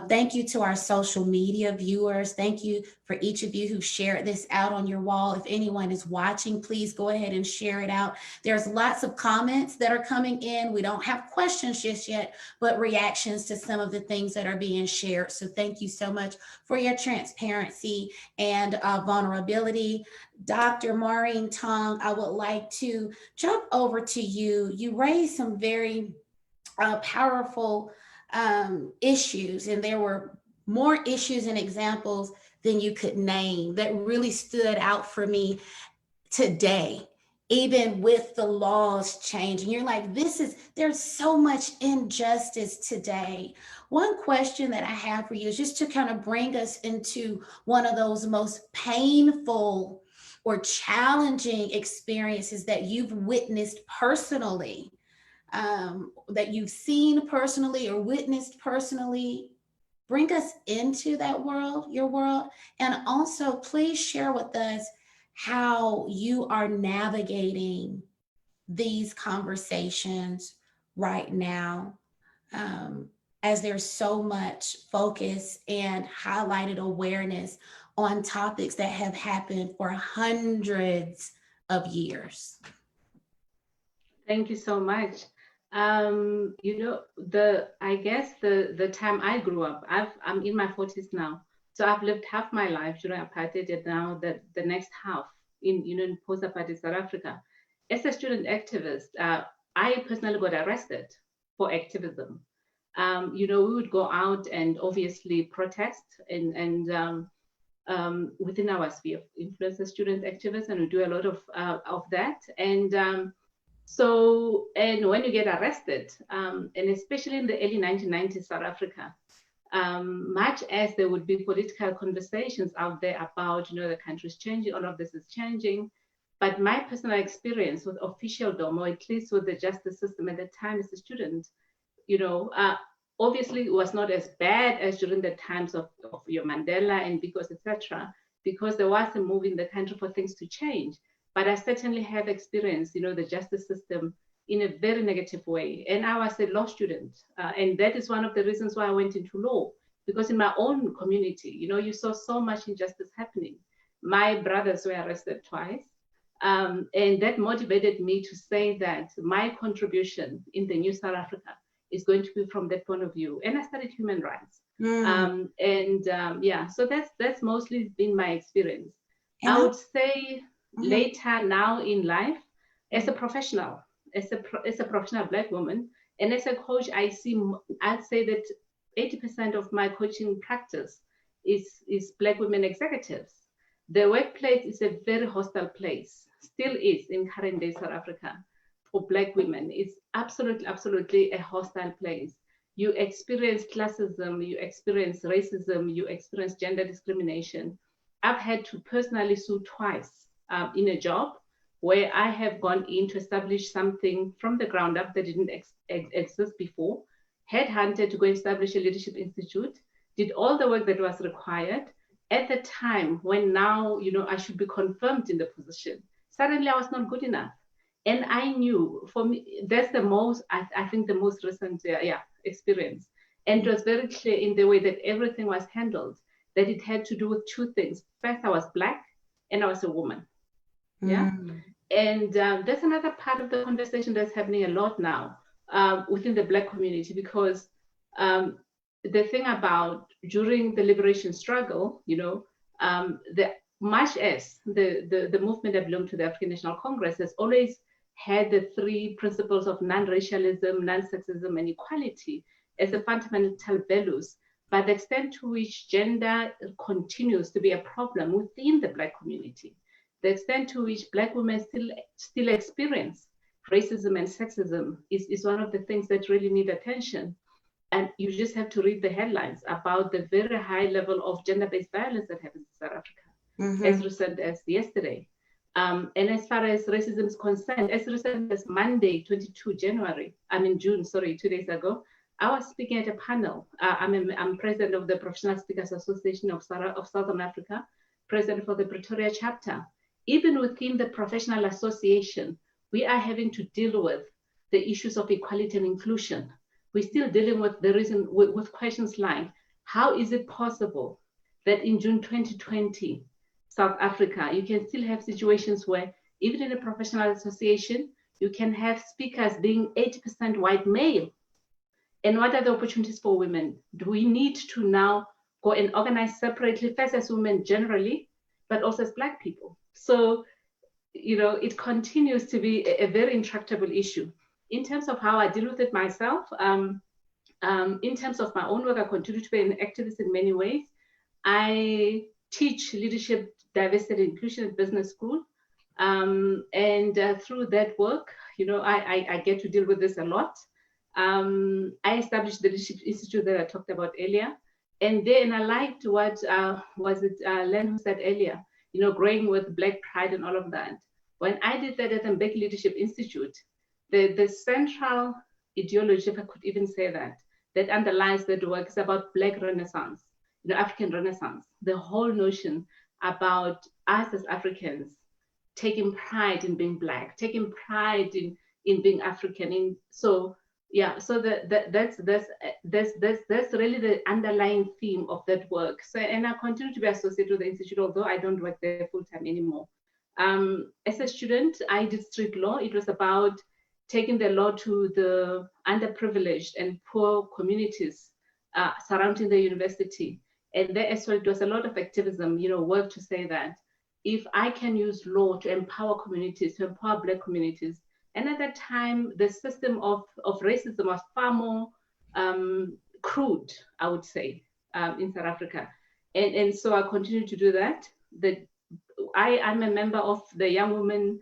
Thank you to our social media viewers. Thank you for each of you who shared this out on your wall. If anyone is watching, please go ahead and share it out. There's lots of comments that are coming in. We don't have questions just yet, but reactions to some of the things that are being shared. So thank you so much for your transparency and vulnerability. Dr. Maureen, Tong, I would like to jump over to you. You raised some very powerful issues, and there were more issues and examples than you could name that really stood out for me today, even with the laws changing. You're like, there's so much injustice today. One question that I have for you is just to kind of bring us into one of those most painful or challenging experiences that you've witnessed personally, that you've seen personally or witnessed personally. Bring us into that world, your world, and also please share with us how you are navigating these conversations right now, as there's so much focus and highlighted awareness on topics that have happened for hundreds of years. Thank you so much. You know, I guess the time I grew up, I'm in my 40s now. So I've lived half my life during apartheid, and now the next half in post-apartheid South Africa. As a student activist, I personally got arrested for activism. You know, we would go out and obviously protest and within our sphere of influence as student activists, and we do a lot of that. And so when you get arrested, and especially in the early 1990s South Africa, much as there would be political conversations out there about, you know, the country's changing, all of this is changing, but my personal experience with officialdom, or at least with the justice system at the time as a student, you know, obviously it was not as bad as during the times of your Mandela and Bikos, etc., because there was a move in the country for things to change. But I certainly have experienced, you know, the justice system in a very negative way. And I was a law student. And that is one of the reasons why I went into law, because in my own community, you saw so much injustice happening. My brothers were arrested twice. And that motivated me to say that my contribution in the new South Africa is going to be from that point of view. And I studied human rights. So that's mostly been my experience. And I would say later now in life, as a professional, as a professional Black woman, and as a coach, I'd say that 80% of my coaching practice is Black women executives. The workplace is a very hostile place, still is in current day South Africa for Black women. It's absolutely a hostile place. You experience classism, you experience racism, you experience gender discrimination. I've had to personally sue twice in a job where I have gone in to establish something from the ground up that didn't exist before, headhunted to go establish a leadership institute, did all the work that was required. At the time when now, I should be confirmed in the position, suddenly I was not good enough. And I knew, for me, that's the most, I think the most recent experience. And it was very clear in the way that everything was handled, that it had to do with two things. First, I was Black and I was a woman. Yeah. And that's another part of the conversation that's happening a lot now within the Black community, because the thing about during the liberation struggle, much as the movement that belonged to the African National Congress has always had the three principles of non-racialism, non-sexism, and equality as the fundamental values, but the extent to which gender continues to be a problem within the Black community, the extent to which Black women still experience racism and sexism is one of the things that really need attention. And you just have to read the headlines about the very high level of gender-based violence that happens in South Africa, as recent as yesterday. And as far as racism is concerned, as recent as Monday, 22 June, 2 days ago, I was speaking at a panel. I'm president of the Professional Speakers Association of Southern Africa, president for the Pretoria chapter. Even within the professional association, we are having to deal with the issues of equality and inclusion. We're still dealing with with questions like, how is it possible that in June 2020, South Africa, you can still have situations where even in a professional association, you can have speakers being 80% white male. And what are the opportunities for women? Do we need to now go and organize separately, first as women generally, but also as Black people? So, it continues to be a very intractable issue. In terms of how I deal with it myself, in terms of my own work, I continue to be an activist in many ways. I teach leadership, diversity, and inclusion at business school. And through that work, I get to deal with this a lot. I established the Leadership Institute that I talked about earlier. And I liked what Len said earlier, growing with Black pride and all of that. When I did that at the Mbeki Leadership Institute, the central ideology, if I could even say that underlies that work is about Black Renaissance, African Renaissance, the whole notion about us as Africans taking pride in being Black, taking pride in being African. So that's really the underlying theme of that work. So, and I continue to be associated with the Institute, although I don't work there full time anymore. As a student, I did street law. It was about taking the law to the underprivileged and poor communities surrounding the university. And there as well, it was a lot of activism, work to say that if I can use law to empower communities, to empower Black communities. And at that time, the system of racism was far more crude, I would say, in South Africa. And so I continue to do that. I am a member of the Young Women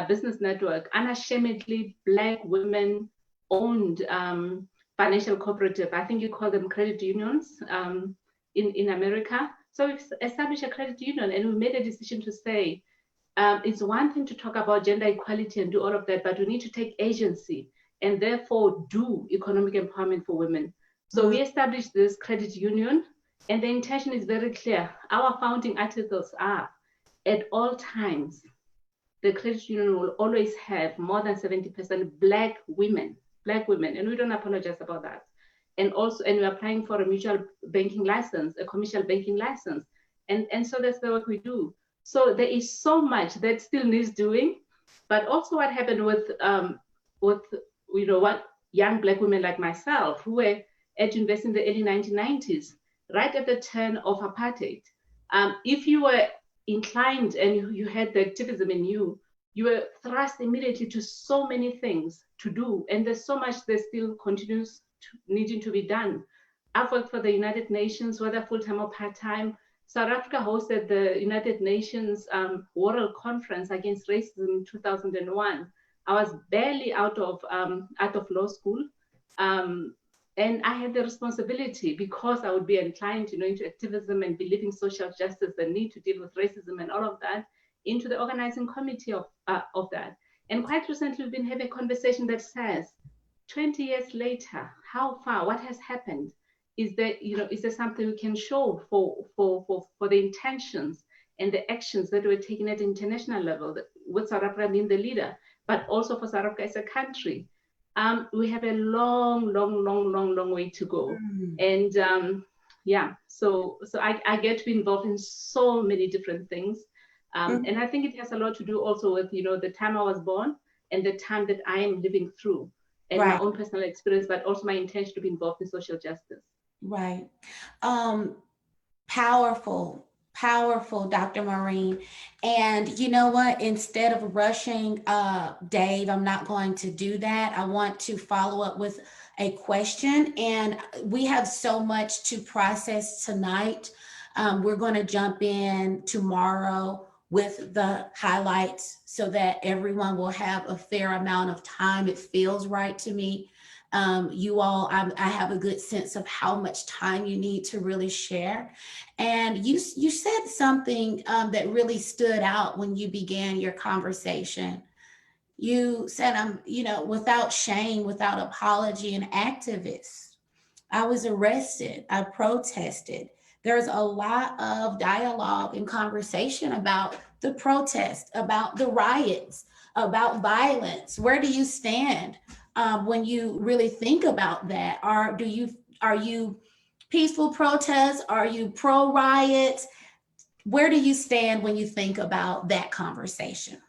Business Network, unashamedly Black women-owned financial cooperative. I think you call them credit unions in America. So we've established a credit union, and we made a decision to say, it's one thing to talk about gender equality and do all of that, but we need to take agency and therefore do economic empowerment for women. So we established this credit union, and the intention is very clear. Our founding articles are, at all times, the credit union will always have more than 70% Black women, and we don't apologize about that. and we're applying for a mutual banking license, a commercial banking license. And so that's the work we do. So there is so much that still needs doing, but also what happened with what young Black women like myself who were at university in the early 1990s, right at the turn of apartheid. If you were inclined and you had the activism in you, you were thrust immediately to so many things to do, and there's so much that still continues needing to be done. I've worked for the United Nations, whether full-time or part-time. South Africa hosted the United Nations World Conference Against Racism in 2001. I was barely out of law school, and I had the responsibility, because I would be inclined, into activism and believing social justice, the need to deal with racism and all of that, into the organizing committee of that. And quite recently, we've been having a conversation that says, 20 years later, how far? What has happened? Is there something we can show for the intentions and the actions that were taken at the international level, with South Africa being the leader, but also for South Africa as a country? We have a long way to go. And so I get to be involved in so many different things. And I think it has a lot to do also with, the time I was born and the time that I am living through, and my own personal experience, but also my intention to be involved in social justice. Right. Powerful, Dr. Maureen. And you know what? Instead of rushing Dave, I'm not going to do that. I want to follow up with a question. And we have so much to process tonight. We're going to jump in tomorrow with the highlights so that everyone will have a fair amount of time. It feels right to me. You all, I have a good sense of how much time you need to really share. And you said something that really stood out when you began your conversation. You said, I'm, without shame, without apology, an activist. I was arrested. I protested. There's a lot of dialogue and conversation about the protest, about the riots, about violence. Where do you stand when you really think about that? Are you peaceful protests? Are you pro riots? Where do you stand when you think about that conversation?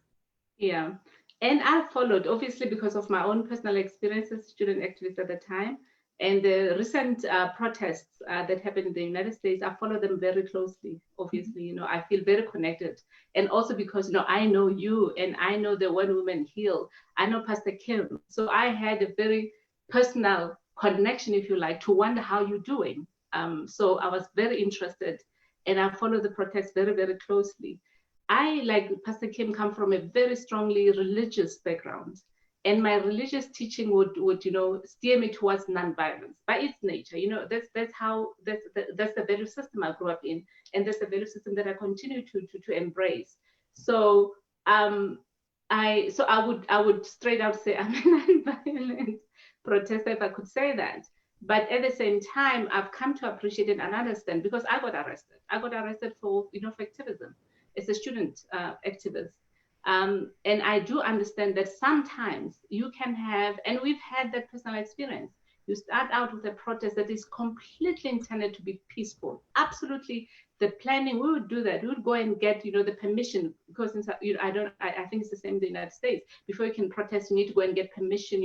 Yeah, and I followed, obviously, because of my own personal experience as a student activist at the time, and the recent protests that happened in the United States. I follow them very closely. Obviously, I feel very connected, and also because I know you, and I know the One Woman Heal. I know Pastor Kim, so I had a very personal connection, if you like, to wonder how you're doing. So I was very interested, and I follow the protests very, very closely. I, like Pastor Kim, come from a very strongly religious background. And my religious teaching would steer me towards nonviolence by its nature. That's the value system I grew up in, and that's the value system that I continue to embrace. So I would straight out say I'm a nonviolent protester, if I could say that. But at the same time, I've come to appreciate it and understand, because I got arrested. I got arrested for for activism as a student activist. And I do understand that sometimes you can have, and we've had that personal experience. You start out with a protest that is completely intended to be peaceful. Absolutely, the planning, we would do that. We would go and get, the permission, because I think it's the same in the United States. Before you can protest, you need to go and get permission,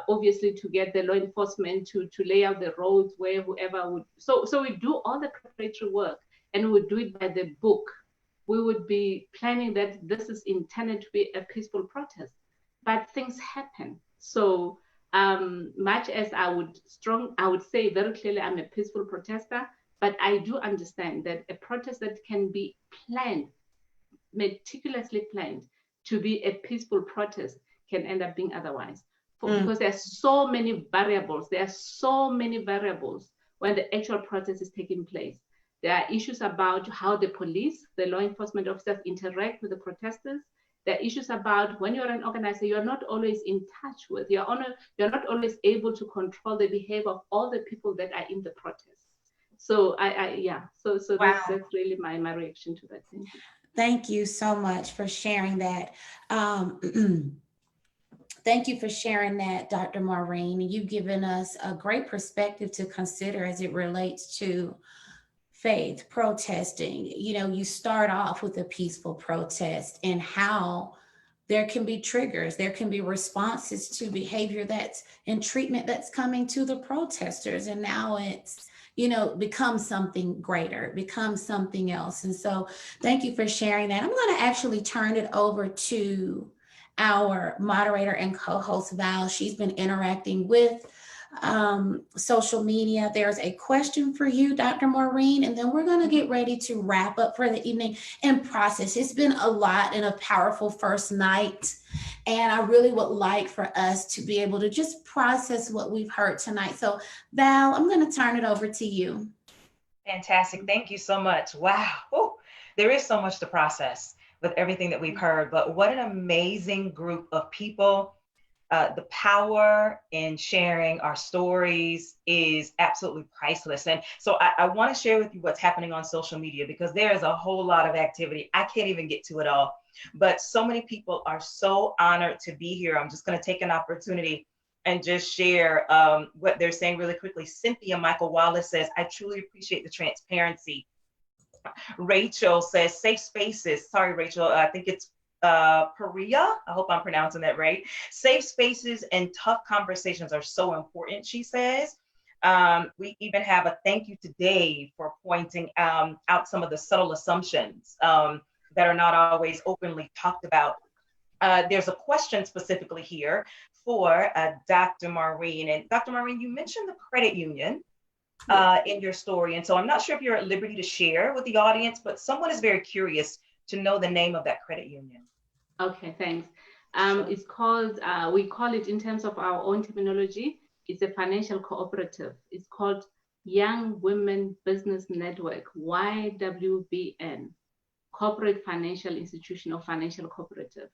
obviously to get the law enforcement to lay out the roads where whoever would. So we do all the preparatory work, and we would do it by the book. We would be planning that this is intended to be a peaceful protest, but things happen. So much as I would say very clearly I'm a peaceful protester, but I do understand that a protest that can be planned, meticulously planned to be a peaceful protest can end up being otherwise. Because there are so many variables. There are so many variables when the actual protest is taking place. There are issues about how the police, the law enforcement officers interact with the protesters. There are issues about when you're an organizer, you're not always in touch with, you're not always able to control the behavior of all the people that are in the protest. So so wow. That's really my reaction to that. Thank you. Thank you so much for sharing that. Thank you for sharing that, Dr. Maureen. You've given us a great perspective to consider as it relates to faith, protesting. You know, you start off with a peaceful protest and how there can be triggers, there can be responses to behavior that's and treatment that's coming to the protesters. And now it's, you know, becomes something greater, becomes something else. And so thank you for sharing that. I'm going to actually turn it over to our moderator and co-host Val. She's been interacting with social media. There's a question for you, Dr. Maureen, and then we're going to get ready to wrap up for the evening and process. It's been a lot and a powerful first night, and I really would like for us to be able to just process what we've heard tonight. So Val, I'm going to turn it over to you. Fantastic. Thank you so much. Wow. Ooh, there is so much to process with everything that we've heard, but what an amazing group of people. The power in sharing our stories is absolutely priceless. And so I want to share with you what's happening on social media, because there is a whole lot of activity. I can't even get to it all, but so many people are so honored to be here. I'm just going to take an opportunity and just share what they're saying really quickly. Cynthia Michael Wallace says, I truly appreciate the transparency. Rachel says, safe spaces. Sorry, Rachel, I think it's Paria, I hope I'm pronouncing that right. Safe spaces and tough conversations are so important, she says. We even have a thank you to Dave for pointing out some of the subtle assumptions that are not always openly talked about. There's a question specifically here for Dr. Maureen. And Dr. Maureen, you mentioned the credit union in your story. And so I'm not sure if you're at liberty to share with the audience, but someone is very curious to know the name of that credit union. Okay, thanks. It's called, we call it in terms of our own terminology, it's a financial cooperative. It's called Young Women Business Network, YWBN, Corporate Financial Institution or Financial Cooperative.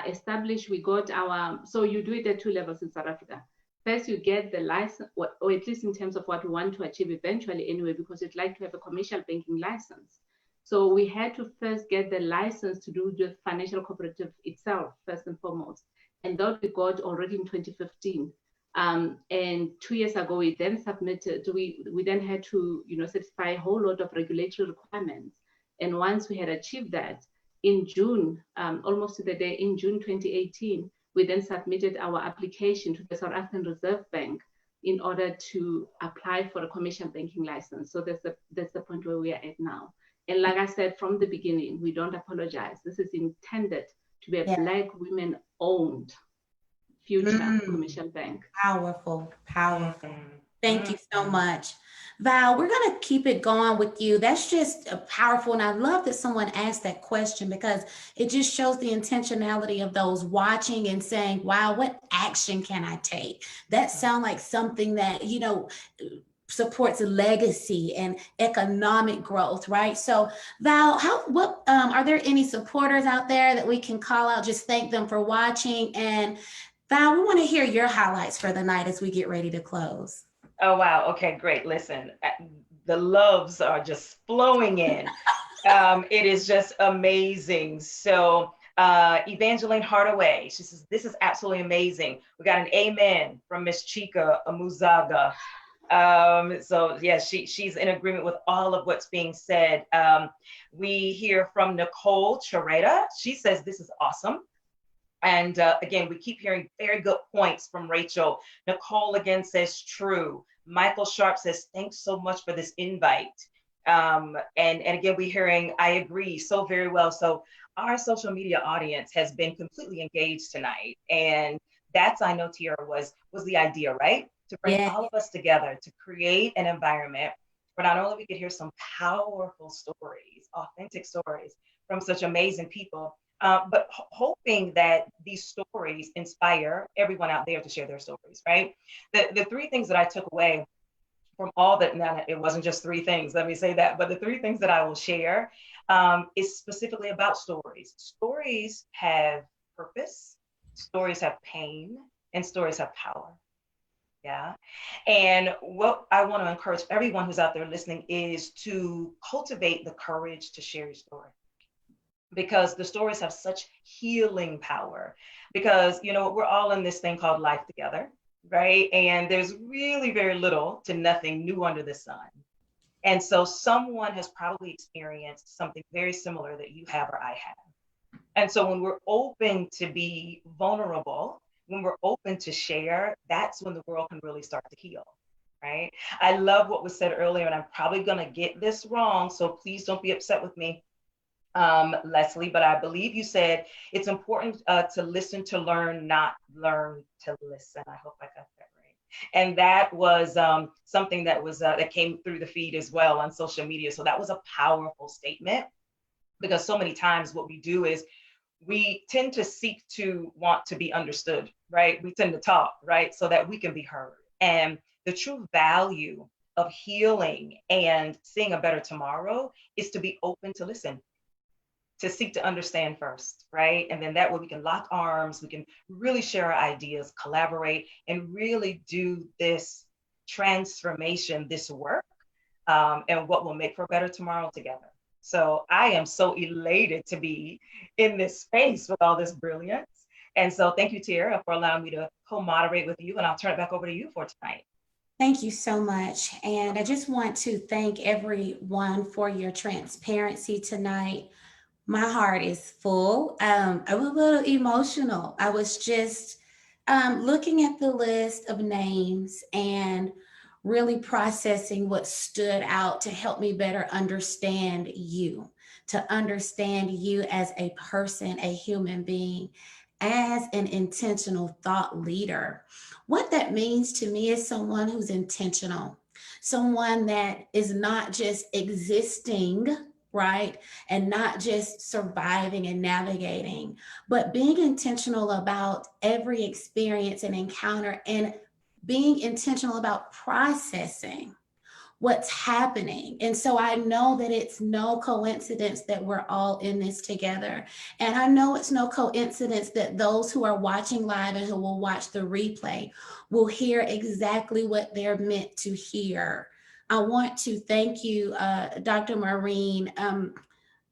Established, we got our, so you do it at two levels in South Africa. First, you get the license, or at least in terms of what we want to achieve eventually anyway, because we'd like to have a commercial banking license. So we had to first get the license to do the financial cooperative itself, first and foremost. And that we got already in 2015. And 2 years ago, we then submitted, we then had to, satisfy a whole lot of regulatory requirements. And once we had achieved that, in June, almost to the day, in June 2018, we then submitted our application to the South African Reserve Bank in order to apply for a commercial banking license. So that's the point where we are at now. And like I said from the beginning, we don't apologize. This is intended to be a Black women-owned future commercial bank. Powerful, powerful. Thank you so much. Val, we're going to keep it going with you. That's just powerful. And I love that someone asked that question, because it just shows the intentionality of those watching and saying, wow, what action can I take? That sounds like something that, supports legacy and economic growth, right? So Val, are there any supporters out there that we can call out, just thank them for watching? And Val, we want to hear your highlights for the night as we get ready to close. Oh, wow. Okay, great. Listen, the loves are just flowing in. It is just amazing. So Evangeline Hardaway, she says, this is absolutely amazing. We got an amen from Miss Chika Amuzaga. So yeah, she's in agreement with all of what's being said. We hear from Nicole Chareta. She says, this is awesome. And again, we keep hearing very good points from Rachel. Nicole again says, true. Michael Sharp says, thanks so much for this invite. And again, we're hearing, I agree, so very well. So our social media audience has been completely engaged tonight. And that's, I know, Tiara, was the idea, right? To bring all of us together to create an environment where not only we could hear some powerful stories, authentic stories from such amazing people, but hoping that these stories inspire everyone out there to share their stories, right? The three things that I took away from all that, now it wasn't just three things, let me say that, but the three things that I will share is specifically about stories. Stories have purpose, stories have pain, and stories have power. Yeah. And what I want to encourage everyone who's out there listening is to cultivate the courage to share your story. because the stories have such healing power. Because, you know, we're all in this thing called life together, right? And there's really very little to nothing new under the sun. And so someone has probably experienced something very similar that you have or I have. And so when we're open to be vulnerable, when we're open to share, that's when the world can really start to heal, right? I love what was said earlier, and I'm probably going to get this wrong, so please don't be upset with me, Leslie, but I believe you said it's important to listen to learn, not learn to listen. I hope I got that right. And that was something that was that came through the feed as well on social media. So that was a powerful statement, because so many times what we do is we tend to seek to want to be understood, right? We tend to talk, right? So that we can be heard. And the true value of healing and seeing a better tomorrow is to be open to listen, to seek to understand first, right? And then that way we can lock arms, we can really share our ideas, collaborate, and really do this transformation, this work, and what will make for a better tomorrow together. So I am so elated to be in this space with all this brilliance. And so thank you, Tiara, for allowing me to co-moderate with you, and I'll turn it back over to you for tonight. Thank you so much. And I just want to thank everyone for your transparency tonight. My heart is full. I'm a little emotional. I was just looking at the list of names and really processing what stood out to help me better understand you, to understand you as a person, a human being, as an intentional thought leader. What that means to me is someone who's intentional, someone that is not just existing, right? And not just surviving and navigating, but being intentional about every experience and encounter, and being intentional about processing what's happening. And so I know that it's no coincidence that we're all in this together. And I know it's no coincidence that those who are watching live and who will watch the replay will hear exactly what they're meant to hear. I want to thank you, Dr. Maureen.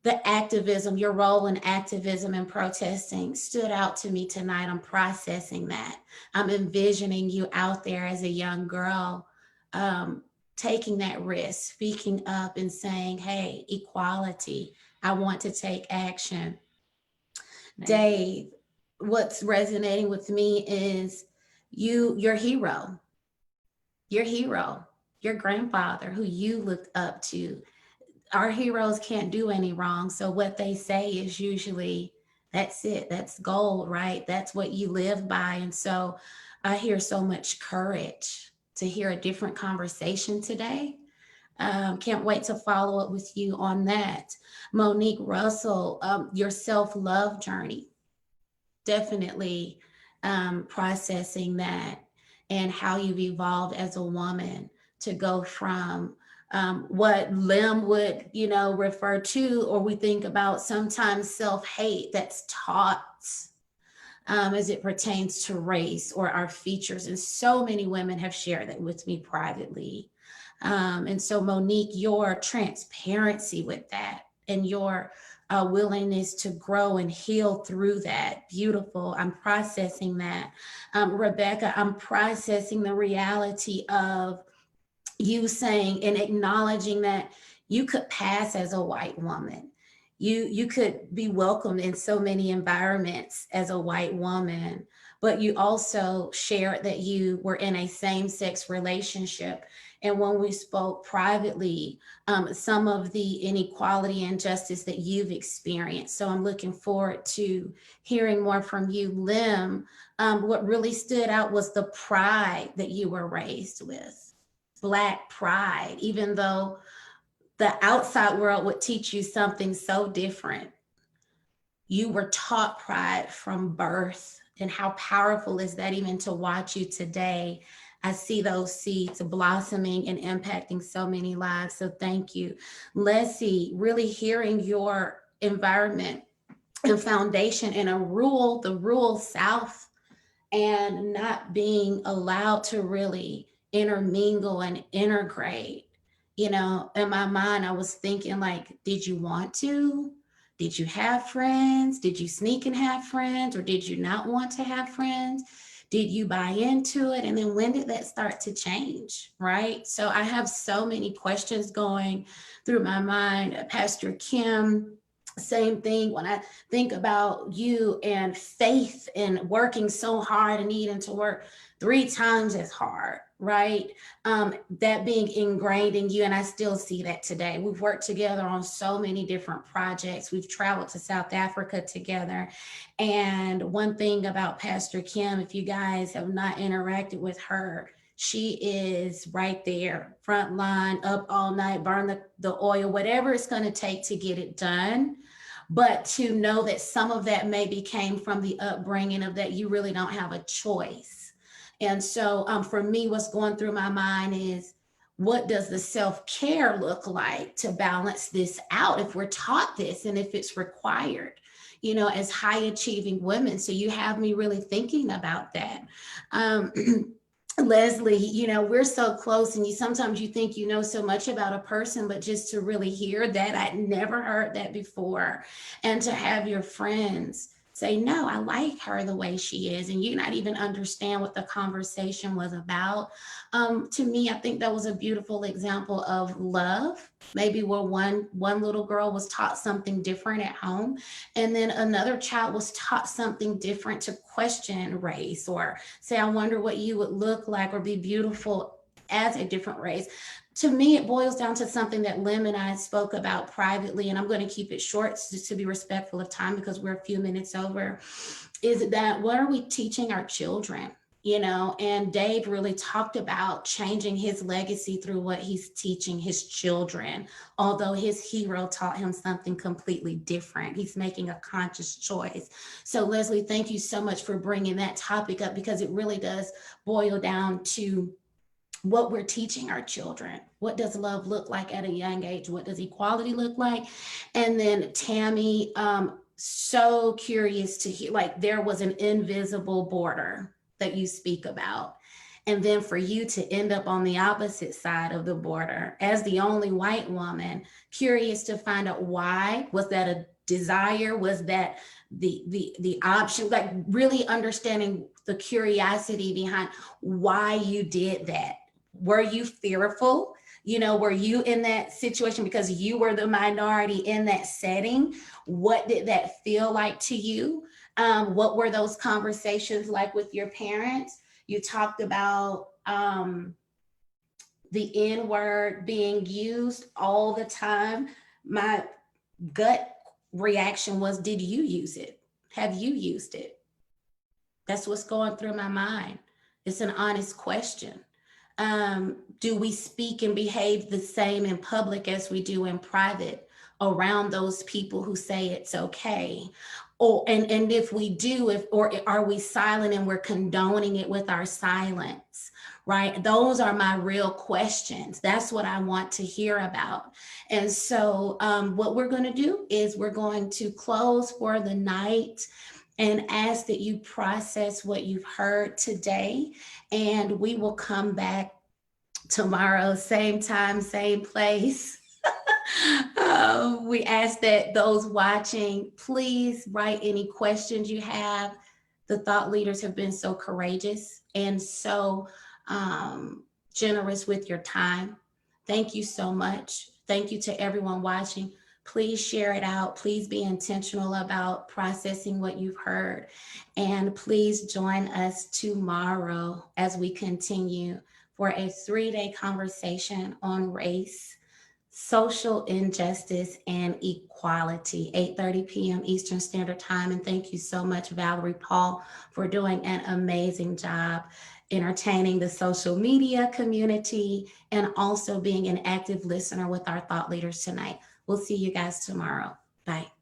The activism, your role in activism and protesting stood out to me tonight. I'm processing that. I'm envisioning you out there as a young girl, taking that risk, speaking up and saying, hey, equality, I want to take action. Dave, what's resonating with me is your hero, your grandfather who you looked up to. Our heroes can't do any wrong. So what they say is usually, that's it, that's gold, right? That's what you live by. And so I hear so much courage to hear a different conversation today. Can't wait to follow up with you on that. Monique Russell, your self-love journey, definitely processing that and how you've evolved as a woman to go from what Lem would, refer to, or we think about sometimes self-hate that's taught as it pertains to race or our features. And so many women have shared that with me privately. And so Monique, your transparency with that and your willingness to grow and heal through that, beautiful. I'm processing that. Rebecca, I'm processing the reality of you saying and acknowledging that you could pass as a white woman. You could be welcomed in so many environments as a white woman, but you also shared that you were in a same-sex relationship. And when we spoke privately, some of the inequality and injustice that you've experienced. So I'm looking forward to hearing more from you, Lem. What really stood out was the pride that you were raised with. Black pride, even though the outside world would teach you something so different. You were taught pride from birth. And how powerful is that even to watch you today? I see those seeds blossoming and impacting so many lives. So thank you. Lessie, really hearing your environment and foundation in the rural South, and not being allowed to really intermingle and integrate. In my mind, I was thinking, like, did you want to? Did you have friends? Did you sneak and have friends, or did you not want to have friends? Did you buy into it? And then when did that start to change, right? So I have so many questions going through my mind. Pastor Kim, same thing. When I think about you and faith and working so hard and needing to work 3 times as hard, right? That being ingrained in you. And I still see that today. We've worked together on so many different projects. We've traveled to South Africa together. And one thing about Pastor Kim, if you guys have not interacted with her, she is right there, front line, up all night, burn the oil, whatever it's going to take to get it done. But to know that some of that maybe came from the upbringing of that you really don't have a choice. And so for me, what's going through my mind is, what does the self-care look like to balance this out if we're taught this and if it's required, you know, as high achieving women? So you have me really thinking about that. Leslie, you know, we're so close, and sometimes you think you know so much about a person, but just to really hear that, I'd never heard that before. And to have your friends say, no, I like her the way she is, and you not even understand what the conversation was about. To me, I think that was a beautiful example of love, maybe where one little girl was taught something different at home, and then another child was taught something different to question race, or say, I wonder what you would look like or be beautiful as a different race. To me, it boils down to something that Lem and I spoke about privately, and I'm going to keep it short just to be respectful of time because we're a few minutes over, is that what are we teaching our children? You know, and Dave really talked about changing his legacy through what he's teaching his children, although his hero taught him something completely different. He's making a conscious choice. So Leslie, thank you so much for bringing that topic up, because it really does boil down to what we're teaching our children. What does love look like at a young age? What does equality look like? And then Tammy, so curious to hear, like, there was an invisible border that you speak about. And then for you to end up on the opposite side of the border as the only white woman, curious to find out why. Was that a desire? Was that the option? Like, really understanding the curiosity behind why you did that. Were you fearful? You know, were you in that situation because you were the minority in that setting? What did that feel like to you? What were those conversations like with your parents? You talked about the N word being used all the time. My gut reaction was, did you use it? Have you used it? That's what's going through my mind. It's an honest question. Do we speak and behave the same in public as we do in private around those people who say it's okay? Or, and if we do, or are we silent and we're condoning it with our silence, right? Those are my real questions. That's what I want to hear about. And so what we're going to do is we're going to close for the night and ask that you process what you've heard today. And we will come back tomorrow, same time, same place. We ask that those watching, please write any questions you have. The thought leaders have been so courageous and so generous with your time. Thank you so much. Thank you to everyone watching. Please share it out. Please be intentional about processing what you've heard. And please join us tomorrow as we continue for a 3-day conversation on race, social injustice, and equality, 8:30 p.m. Eastern Standard Time. And thank you so much, Valerie Paul, for doing an amazing job entertaining the social media community and also being an active listener with our thought leaders tonight. We'll see you guys tomorrow. Bye.